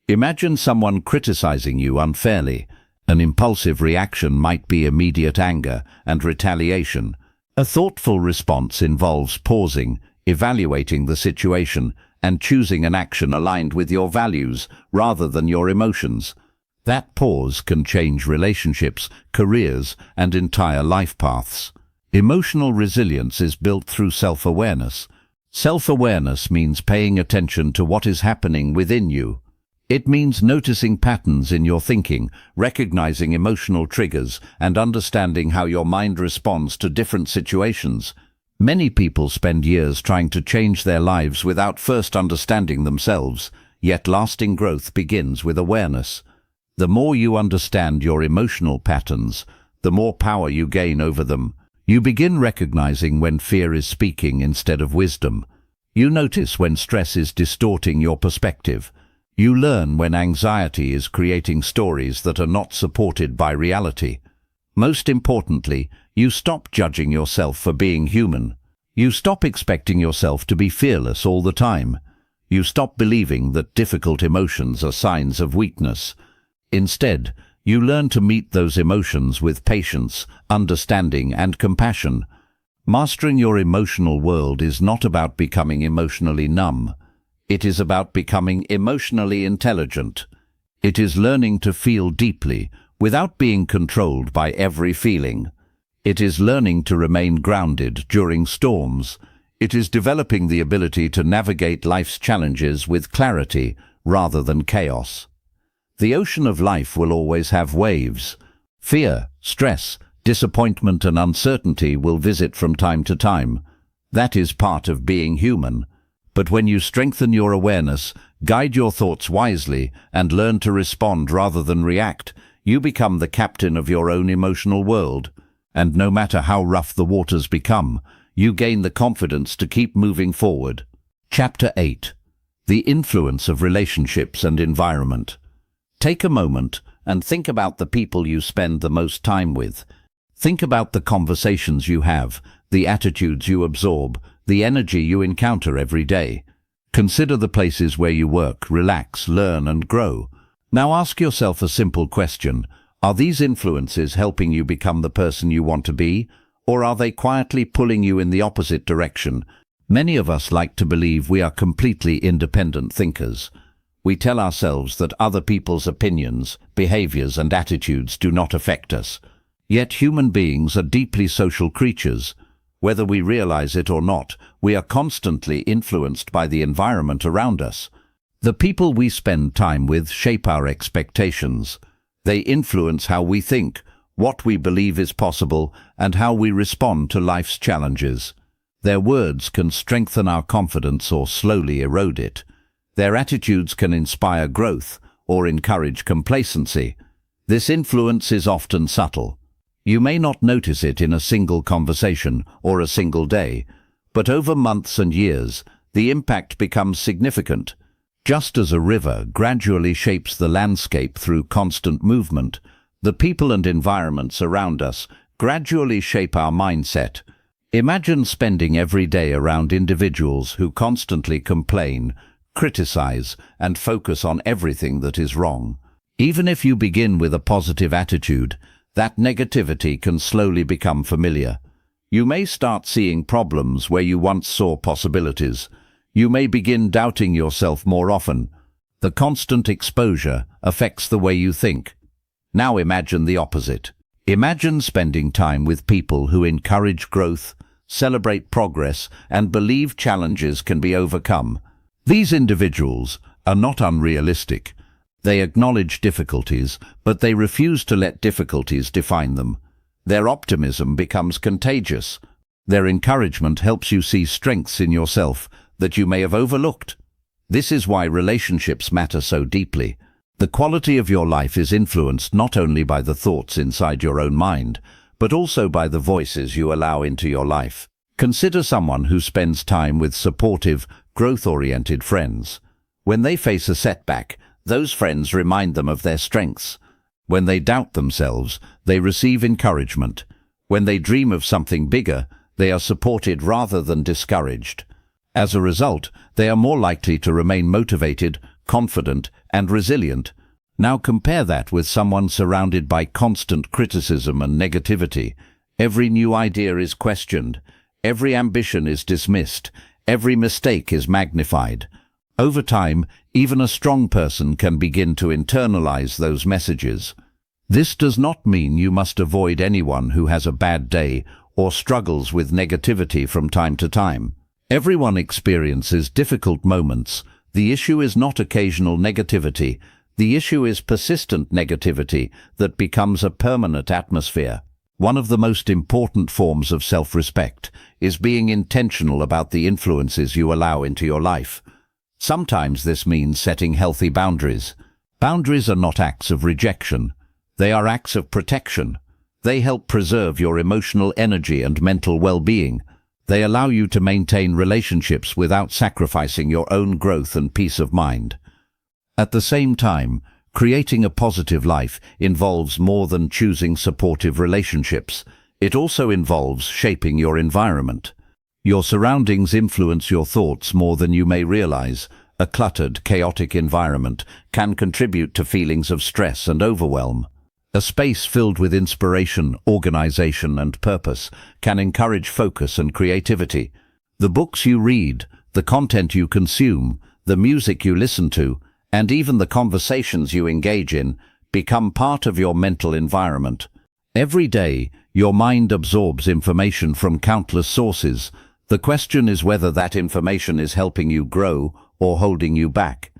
A: Imagine someone criticizing you unfairly. An impulsive reaction might be immediate anger and retaliation. A thoughtful response involves pausing, evaluating the situation, and choosing an action aligned with your values rather than your emotions. That pause can change relationships, careers, and entire life paths. Emotional resilience is built through self-awareness. Self-awareness means paying attention to what is happening within you. It means noticing patterns in your thinking, recognizing emotional triggers, and understanding how your mind responds to different situations. Many people spend years trying to change their lives without first understanding themselves, yet lasting growth begins with awareness. The more you understand your emotional patterns, the more power you gain over them. You begin recognizing when fear is speaking instead of wisdom. You notice when stress is distorting your perspective. You learn when anxiety is creating stories that are not supported by reality. Most importantly, you stop judging yourself for being human. You stop expecting yourself to be fearless all the time. You stop believing that difficult emotions are signs of weakness. Instead, you learn to meet those emotions with patience, understanding, and compassion. Mastering your emotional world is not about becoming emotionally numb. It is about becoming emotionally intelligent. It is learning to feel deeply without being controlled by every feeling. It is learning to remain grounded during storms. It is developing the ability to navigate life's challenges with clarity rather than chaos. The ocean of life will always have waves. Fear, stress, disappointment and uncertainty will visit from time to time. That is part of being human. But when you strengthen your awareness, guide your thoughts wisely, and learn to respond rather than react, you become the captain of your own emotional world. And no matter how rough the waters become, you gain the confidence to keep moving forward. Chapter 8. The Influence of Relationships and Environment. Take a moment and think about the people you spend the most time with. Think about the conversations you have, the attitudes you absorb, the energy you encounter every day. Consider the places where you work, relax, learn, and grow. Now ask yourself a simple question. Are these influences helping you become the person you want to be, or are they quietly pulling you in the opposite direction? Many of us like to believe we are completely independent thinkers. We tell ourselves that other people's opinions, behaviors, and attitudes do not affect us. Yet human beings are deeply social creatures. Whether we realize it or not, we are constantly influenced by the environment around us. The people we spend time with shape our expectations. They influence how we think, what we believe is possible, and how we respond to life's challenges. Their words can strengthen our confidence or slowly erode it. Their attitudes can inspire growth or encourage complacency. This influence is often subtle. You may not notice it in a single conversation or a single day, but over months and years, the impact becomes significant. Just as a river gradually shapes the landscape through constant movement, the people and environments around us gradually shape our mindset. Imagine spending every day around individuals who constantly complain, criticize, and focus on everything that is wrong. Even if you begin with a positive attitude, that negativity can slowly become familiar. You may start seeing problems where you once saw possibilities. You may begin doubting yourself more often. The constant exposure affects the way you think. Now imagine the opposite. Imagine spending time with people who encourage growth, celebrate progress, and believe challenges can be overcome. These individuals are not unrealistic. They acknowledge difficulties, but they refuse to let difficulties define them. Their optimism becomes contagious. Their encouragement helps you see strengths in yourself that you may have overlooked. This is why relationships matter so deeply. The quality of your life is influenced not only by the thoughts inside your own mind, but also by the voices you allow into your life. Consider someone who spends time with supportive, growth-oriented friends. When they face a setback, those friends remind them of their strengths. When they doubt themselves, they receive encouragement. When they dream of something bigger, they are supported rather than discouraged. As a result, they are more likely to remain motivated, confident, and resilient. Now compare that with someone surrounded by constant criticism and negativity. Every new idea is questioned. Every ambition is dismissed. Every mistake is magnified. Over time, even a strong person can begin to internalize those messages. This does not mean you must avoid anyone who has a bad day or struggles with negativity from time to time. Everyone experiences difficult moments. The issue is not occasional negativity. The issue is persistent negativity that becomes a permanent atmosphere. One of the most important forms of self-respect is being intentional about the influences you allow into your life. Sometimes this means setting healthy boundaries. Boundaries are not acts of rejection. They are acts of protection. They help preserve your emotional energy and mental well-being. They allow you to maintain relationships without sacrificing your own growth and peace of mind. At the same time, creating a positive life involves more than choosing supportive relationships. It also involves shaping your environment. Your surroundings influence your thoughts more than you may realize. A cluttered, chaotic environment can contribute to feelings of stress and overwhelm. A space filled with inspiration, organization, and purpose can encourage focus and creativity. The books you read, the content you consume, the music you listen to, and even the conversations you engage in become part of your mental environment. Every day, your mind absorbs information from countless sources. The question is whether that information is helping you grow or holding you back.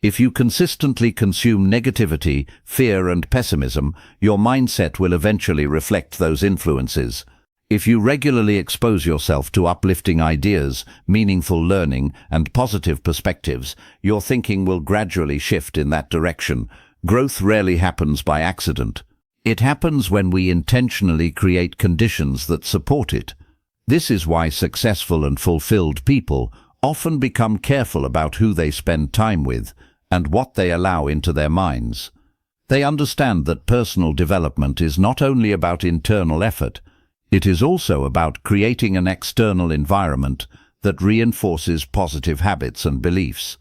A: If you consistently consume negativity, fear, and pessimism, your mindset will eventually reflect those influences. If you regularly expose yourself to uplifting ideas, meaningful learning, and positive perspectives, your thinking will gradually shift in that direction. Growth rarely happens by accident. It happens when we intentionally create conditions that support it. This is why successful and fulfilled people often become careful about who they spend time with and what they allow into their minds. They understand that personal development is not only about internal effort, it is also about creating an external environment that reinforces positive habits and beliefs.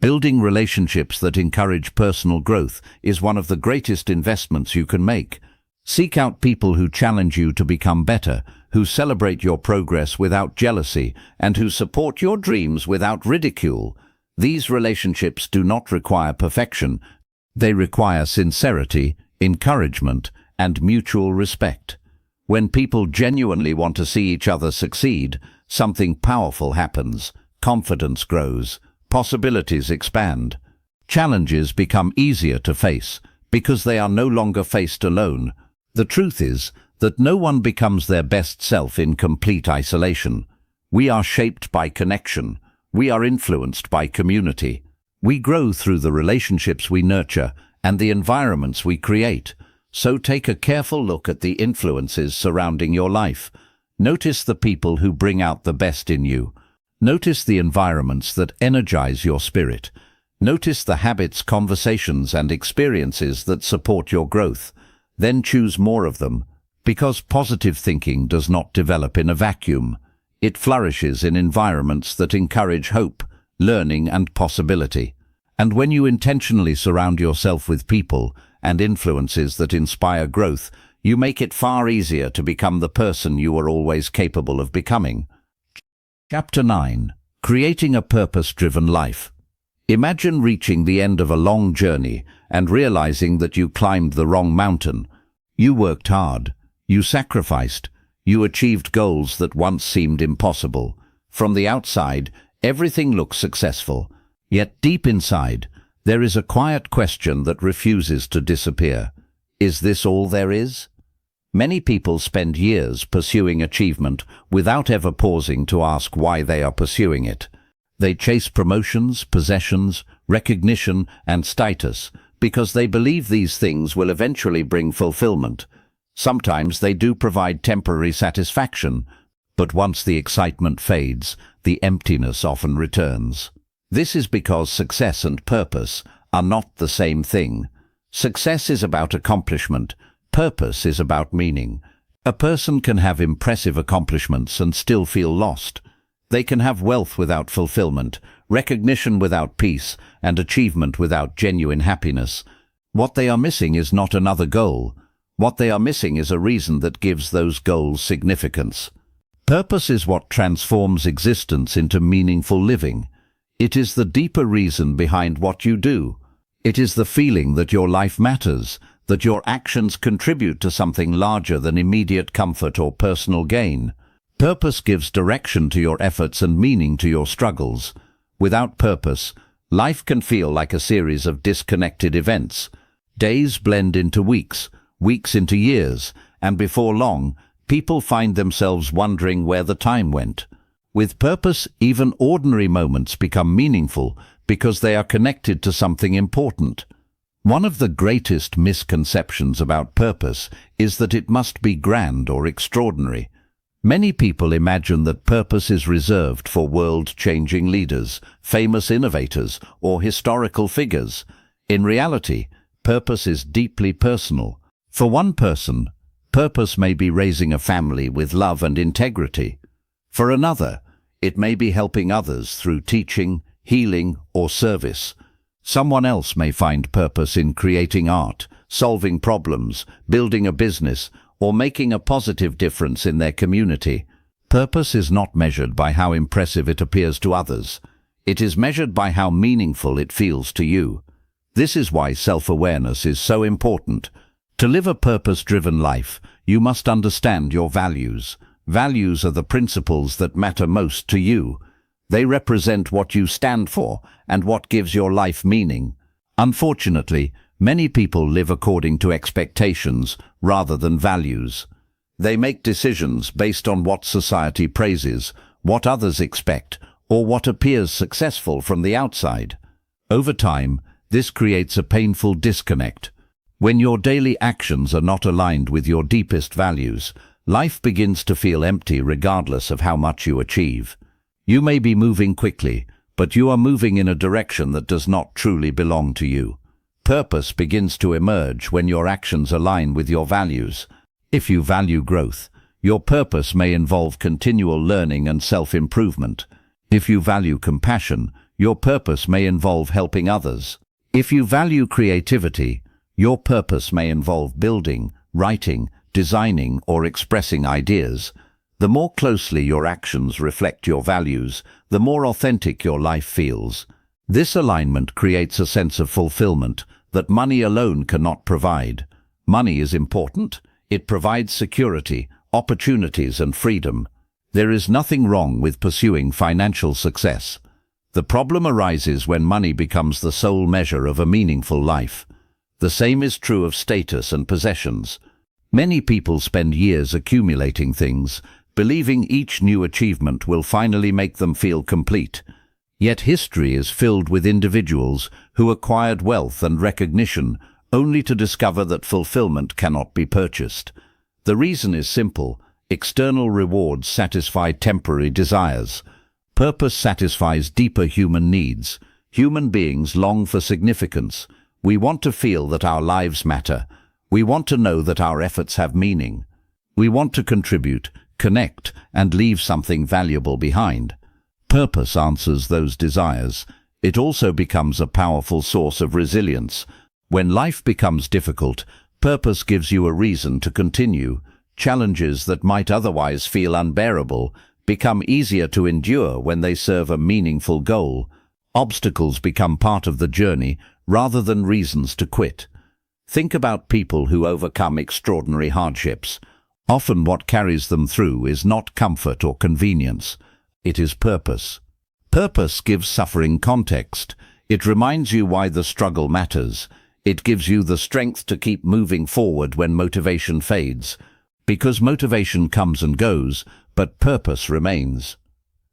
A: Building relationships that encourage personal growth is one of the greatest investments you can make. Seek out people who challenge you to become better, who celebrate your progress without jealousy, and who support your dreams without ridicule. These relationships do not require perfection. They require sincerity, encouragement, and mutual respect. When people genuinely want to see each other succeed, something powerful happens. Confidence grows, possibilities expand. Challenges become easier to face because they are no longer faced alone. The truth is that no one becomes their best self in complete isolation. We are shaped by connection. We are influenced by community. We grow through the relationships we nurture and the environments we create. So take a careful look at the influences surrounding your life. Notice the people who bring out the best in you. Notice the environments that energize your spirit. Notice the habits, conversations, and experiences that support your growth. Then choose more of them, because positive thinking does not develop in a vacuum. It flourishes in environments that encourage hope, learning, and possibility. And when you intentionally surround yourself with people and influences that inspire growth, you make it far easier to become the person you are always capable of becoming. Chapter 9. Creating a Purpose-Driven Life. Imagine reaching the end of a long journey and realizing that you climbed the wrong mountain. You worked hard. You sacrificed. You achieved goals that once seemed impossible. From the outside, everything looks successful. Yet deep inside, there is a quiet question that refuses to disappear. Is this all there is? Many people spend years pursuing achievement without ever pausing to ask why they are pursuing it. They chase promotions, possessions, recognition, and status because they believe these things will eventually bring fulfillment. Sometimes they do provide temporary satisfaction, but once the excitement fades, the emptiness often returns. This is because success and purpose are not the same thing. Success is about accomplishment. Purpose is about meaning. A person can have impressive accomplishments and still feel lost. They can have wealth without fulfillment, recognition without peace, and achievement without genuine happiness. What they are missing is not another goal. What they are missing is a reason that gives those goals significance. Purpose is what transforms existence into meaningful living. It is the deeper reason behind what you do. It is the feeling that your life matters, that your actions contribute to something larger than immediate comfort or personal gain. Purpose gives direction to your efforts and meaning to your struggles. Without purpose, life can feel like a series of disconnected events. Days blend into weeks, weeks into years, and before long, people find themselves wondering where the time went. With purpose, even ordinary moments become meaningful because they are connected to something important. One of the greatest misconceptions about purpose is that it must be grand or extraordinary. Many people imagine that purpose is reserved for world-changing leaders, famous innovators, or historical figures. In reality, purpose is deeply personal. For one person, purpose may be raising a family with love and integrity. For another, it may be helping others through teaching, healing, or service. Someone else may find purpose in creating art, solving problems, building a business, or making a positive difference in their community. Purpose is not measured by how impressive it appears to others. It is measured by how meaningful it feels to you. This is why self-awareness is so important. To live a purpose-driven life, you must understand your values. Values are the principles that matter most to you. They represent what you stand for and what gives your life meaning. Unfortunately, many people live according to expectations rather than values. They make decisions based on what society praises, what others expect, or what appears successful from the outside. Over time, this creates a painful disconnect. When your daily actions are not aligned with your deepest values, life begins to feel empty regardless of how much you achieve. You may be moving quickly, but you are moving in a direction that does not truly belong to you. Purpose begins to emerge when your actions align with your values. If you value growth, your purpose may involve continual learning and self-improvement. If you value compassion, your purpose may involve helping others. If you value creativity, your purpose may involve building, writing, designing, or expressing ideas. The more closely your actions reflect your values, the more authentic your life feels. This alignment creates a sense of fulfillment that money alone cannot provide. Money is important. It provides security, opportunities, and freedom. There is nothing wrong with pursuing financial success. The problem arises when money becomes the sole measure of a meaningful life. The same is true of status and possessions. Many people spend years accumulating things, believing each new achievement will finally make them feel complete. Yet history is filled with individuals who acquired wealth and recognition only to discover that fulfillment cannot be purchased. The reason is simple. External rewards satisfy temporary desires. Purpose satisfies deeper human needs. Human beings long for significance. We want to feel that our lives matter. We want to know that our efforts have meaning. We want to contribute, connect, and leave something valuable behind. Purpose answers those desires. It also becomes a powerful source of resilience. When life becomes difficult, purpose gives you a reason to continue. Challenges that might otherwise feel unbearable become easier to endure when they serve a meaningful goal. Obstacles become part of the journey rather than reasons to quit. Think about people who overcome extraordinary hardships. Often what carries them through is not comfort or convenience. It is purpose. Purpose gives suffering context. It reminds you why the struggle matters. It gives you the strength to keep moving forward when motivation fades. Because motivation comes and goes, but purpose remains.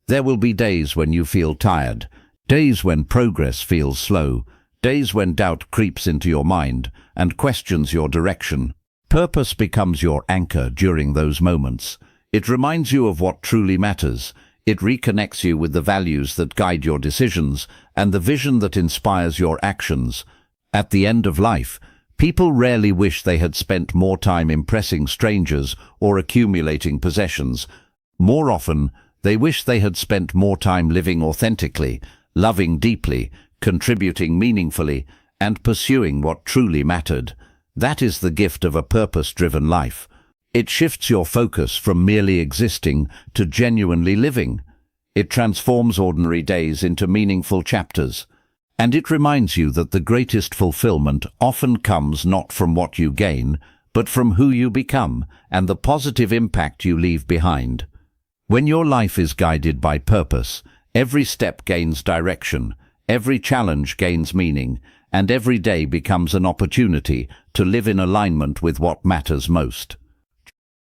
A: There will be days when you feel tired, days when progress feels slow, days when doubt creeps into your mind and questions your direction. Purpose becomes your anchor during those moments. It reminds you of what truly matters. It reconnects you with the values that guide your decisions and the vision that inspires your actions. At the end of life, people rarely wish they had spent more time impressing strangers or accumulating possessions. More often, they wish they had spent more time living authentically, loving deeply, contributing meaningfully, and pursuing what truly mattered. That is the gift of a purpose-driven life. It shifts your focus from merely existing to genuinely living. It transforms ordinary days into meaningful chapters. And it reminds you that the greatest fulfillment often comes not from what you gain, but from who you become and the positive impact you leave behind. When your life is guided by purpose, every step gains direction, every challenge gains meaning, and every day becomes an opportunity to live in alignment with what matters most.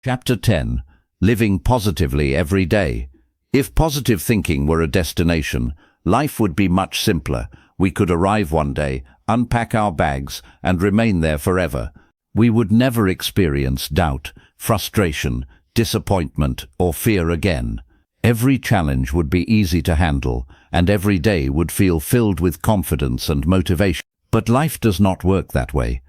A: Chapter 10. Living positively every day. If positive thinking were a destination, life would be much simpler. We could arrive one day, unpack our bags, and remain there forever. We would never experience doubt, frustration, disappointment, or fear again. Every challenge would be easy to handle, and every day would feel filled with confidence and motivation. But life does not work that way.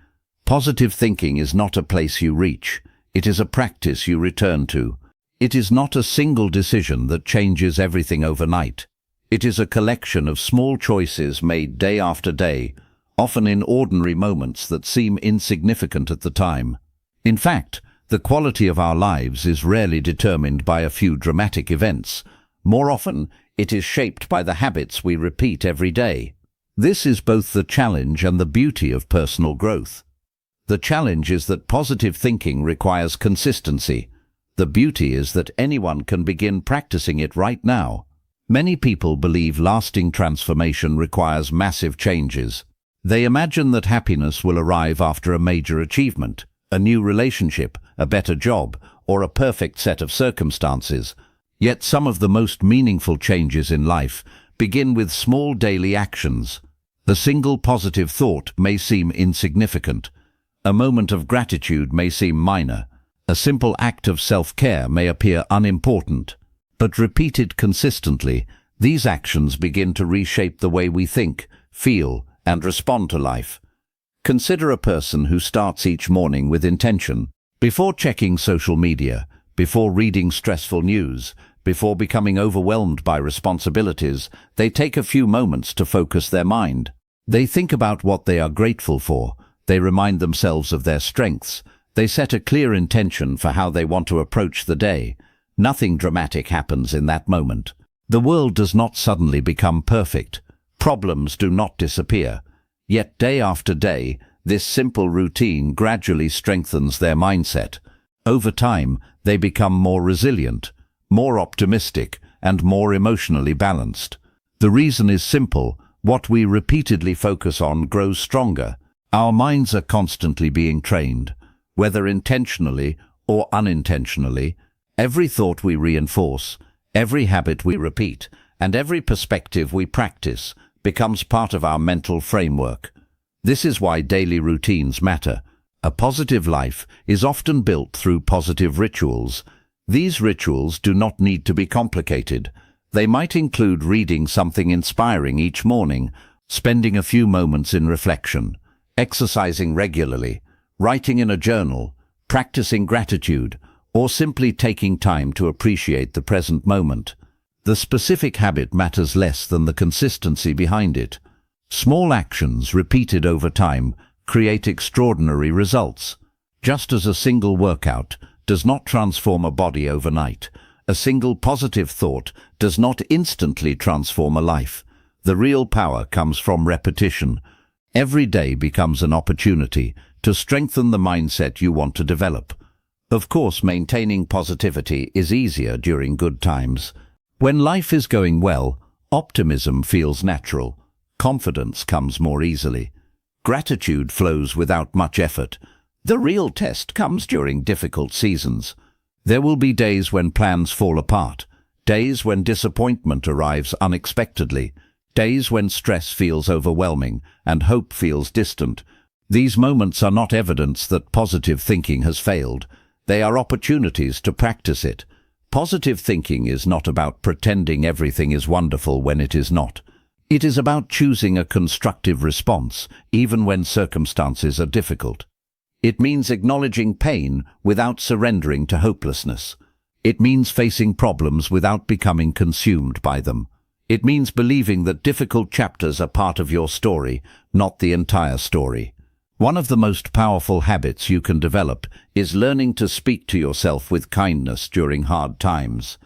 A: Positive thinking is not a place you reach. It is a practice you return to. It is not a single decision that changes everything overnight. It is a collection of small choices made day after day, often in ordinary moments that seem insignificant at the time. In fact, the quality of our lives is rarely determined by a few dramatic events. More often, it is shaped by the habits we repeat every day. This is both the challenge and the beauty of personal growth. The challenge is that positive thinking requires consistency. The beauty is that anyone can begin practicing it right now. Many people believe lasting transformation requires massive changes. They imagine that happiness will arrive after a major achievement, a new relationship, a better job, or a perfect set of circumstances. Yet some of the most meaningful changes in life begin with small daily actions. A single positive thought may seem insignificant. A moment of gratitude may seem minor. A simple act of self-care may appear unimportant. But repeated consistently, these actions begin to reshape the way we think, feel, and respond to life. Consider a person who starts each morning with intention. Before checking social media, before reading stressful news, before becoming overwhelmed by responsibilities, they take a few moments to focus their mind. They think about what they are grateful for. They remind themselves of their strengths. They set a clear intention for how they want to approach the day. Nothing dramatic happens in that moment. The world does not suddenly become perfect. Problems do not disappear. Yet day after day, this simple routine gradually strengthens their mindset. Over time, they become more resilient, more optimistic, and more emotionally balanced. The reason is simple. What we repeatedly focus on grows stronger. Our minds are constantly being trained, whether intentionally or unintentionally. Every thought we reinforce, every habit we repeat, and every perspective we practice becomes part of our mental framework. This is why daily routines matter. A positive life is often built through positive rituals. These rituals do not need to be complicated. They might include reading something inspiring each morning, spending a few moments in reflection, exercising regularly, writing in a journal, practicing gratitude, or simply taking time to appreciate the present moment. The specific habit matters less than the consistency behind it. Small actions repeated over time create extraordinary results. Just as a single workout does not transform a body overnight, a single positive thought does not instantly transform a life. The real power comes from repetition. Every day becomes an opportunity to strengthen the mindset you want to develop. Of course, maintaining positivity is easier during good times. When life is going well, optimism feels natural. Confidence comes more easily. Gratitude flows without much effort. The real test comes during difficult seasons. There will be days when plans fall apart, days when disappointment arrives unexpectedly, days when stress feels overwhelming and hope feels distant. These moments are not evidence that positive thinking has failed. They are opportunities to practice it. Positive thinking is not about pretending everything is wonderful when it is not. It is about choosing a constructive response, even when circumstances are difficult. It means acknowledging pain without surrendering to hopelessness. It means facing problems without becoming consumed by them. It means believing that difficult chapters are part of your story, not the entire story. One of the most powerful habits you can develop is learning to speak to yourself with kindness during hard times.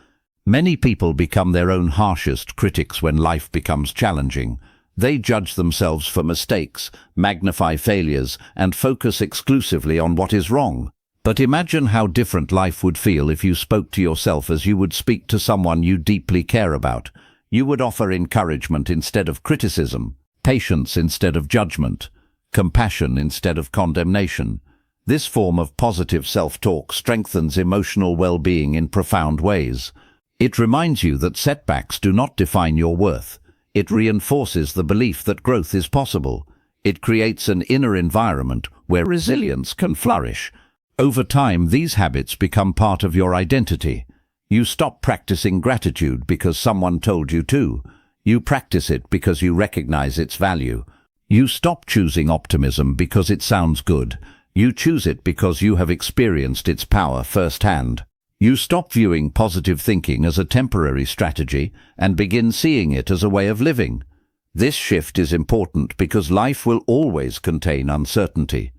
A: Many people become their own harshest critics when life becomes challenging. They judge themselves for mistakes, magnify failures, and focus exclusively on what is wrong. But imagine how different life would feel if you spoke to yourself as you would speak to someone you deeply care about. You would offer encouragement instead of criticism, patience instead of judgment, compassion instead of condemnation. This form of positive self-talk strengthens emotional well-being in profound ways. It reminds you that setbacks do not define your worth. It reinforces the belief that growth is possible. It creates an inner environment where resilience can flourish. Over time, these habits become part of your identity. You stop practicing gratitude because someone told you to. You practice it because you recognize its value. You stop choosing optimism because it sounds good. You choose it because you have experienced its power firsthand. You stop viewing positive thinking as a temporary strategy and begin seeing it as a way of living. This shift is important because life will always contain uncertainty.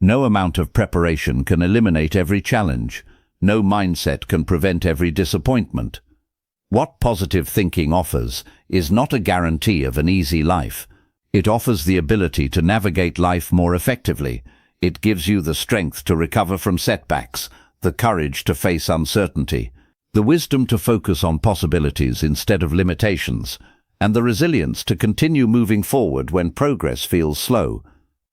A: No amount of preparation can eliminate every challenge. No mindset can prevent every disappointment. What positive thinking offers is not a guarantee of an easy life. It offers the ability to navigate life more effectively. It gives you the strength to recover from setbacks, the courage to face uncertainty, the wisdom to focus on possibilities instead of limitations, and the resilience to continue moving forward when progress feels slow.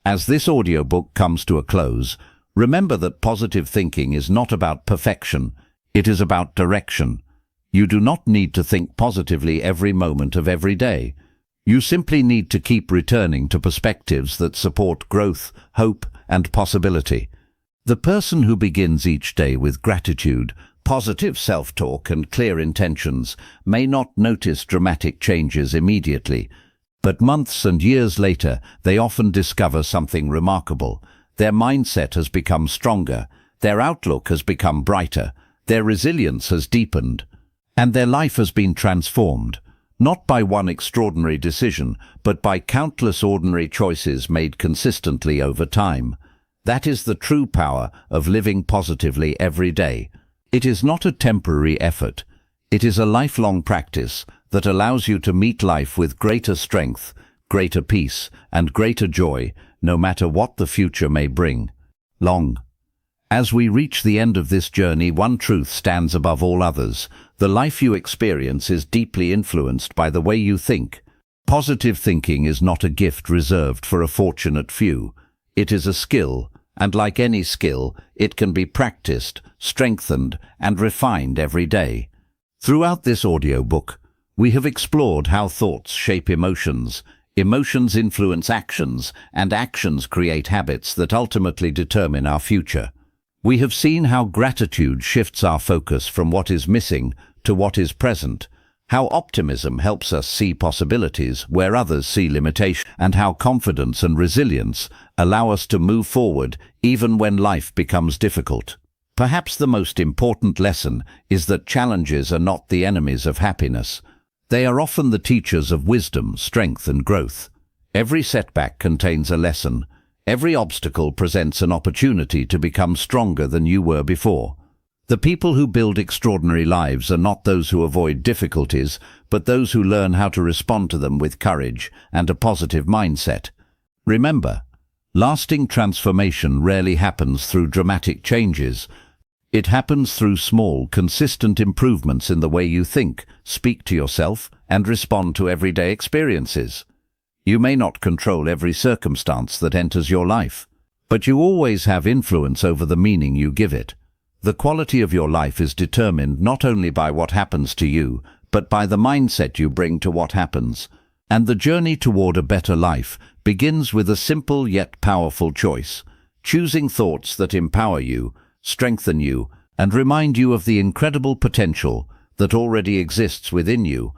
A: As this audiobook comes to a close, remember that positive thinking is not about perfection, it is about direction. You do not need to think positively every moment of every day. You simply need to keep returning to perspectives that support growth, hope, and possibility. The person who begins each day with gratitude, positive self-talk, and clear intentions may not notice dramatic changes immediately, but months and years later, they often discover something remarkable. Their mindset has become stronger, their outlook has become brighter, their resilience has deepened, and their life has been transformed, not by one extraordinary decision, but by countless ordinary choices made consistently over time. That is the true power of living positively every day. It is not a temporary effort. It is a lifelong practice that allows you to meet life with greater strength, greater peace, and greater joy, no matter what the future may bring. As we reach the end of this journey, one truth stands above all others. The life you experience is deeply influenced by the way you think. Positive thinking is not a gift reserved for a fortunate few. It is a skill, and like any skill, it can be practiced, strengthened, and refined every day. Throughout this audiobook, we have explored how thoughts shape emotions, emotions influence actions, and actions create habits that ultimately determine our future. We have seen how gratitude shifts our focus from what is missing to what is present, how optimism helps us see possibilities where others see limitation, and how confidence and resilience allow us to move forward even when life becomes difficult. Perhaps the most important lesson is that challenges are not the enemies of happiness. They are often the teachers of wisdom, strength, and growth. Every setback contains a lesson. Every obstacle presents an opportunity to become stronger than you were before. The people who build extraordinary lives are not those who avoid difficulties, but those who learn how to respond to them with courage and a positive mindset. Remember, lasting transformation rarely happens through dramatic changes. It happens through small, consistent improvements in the way you think, speak to yourself, and respond to everyday experiences. You may not control every circumstance that enters your life, but you always have influence over the meaning you give it. The quality of your life is determined not only by what happens to you, but by the mindset you bring to what happens. And the journey toward a better life begins with a simple yet powerful choice: choosing thoughts that empower you, strengthen you, and remind you of the incredible potential that already exists within you.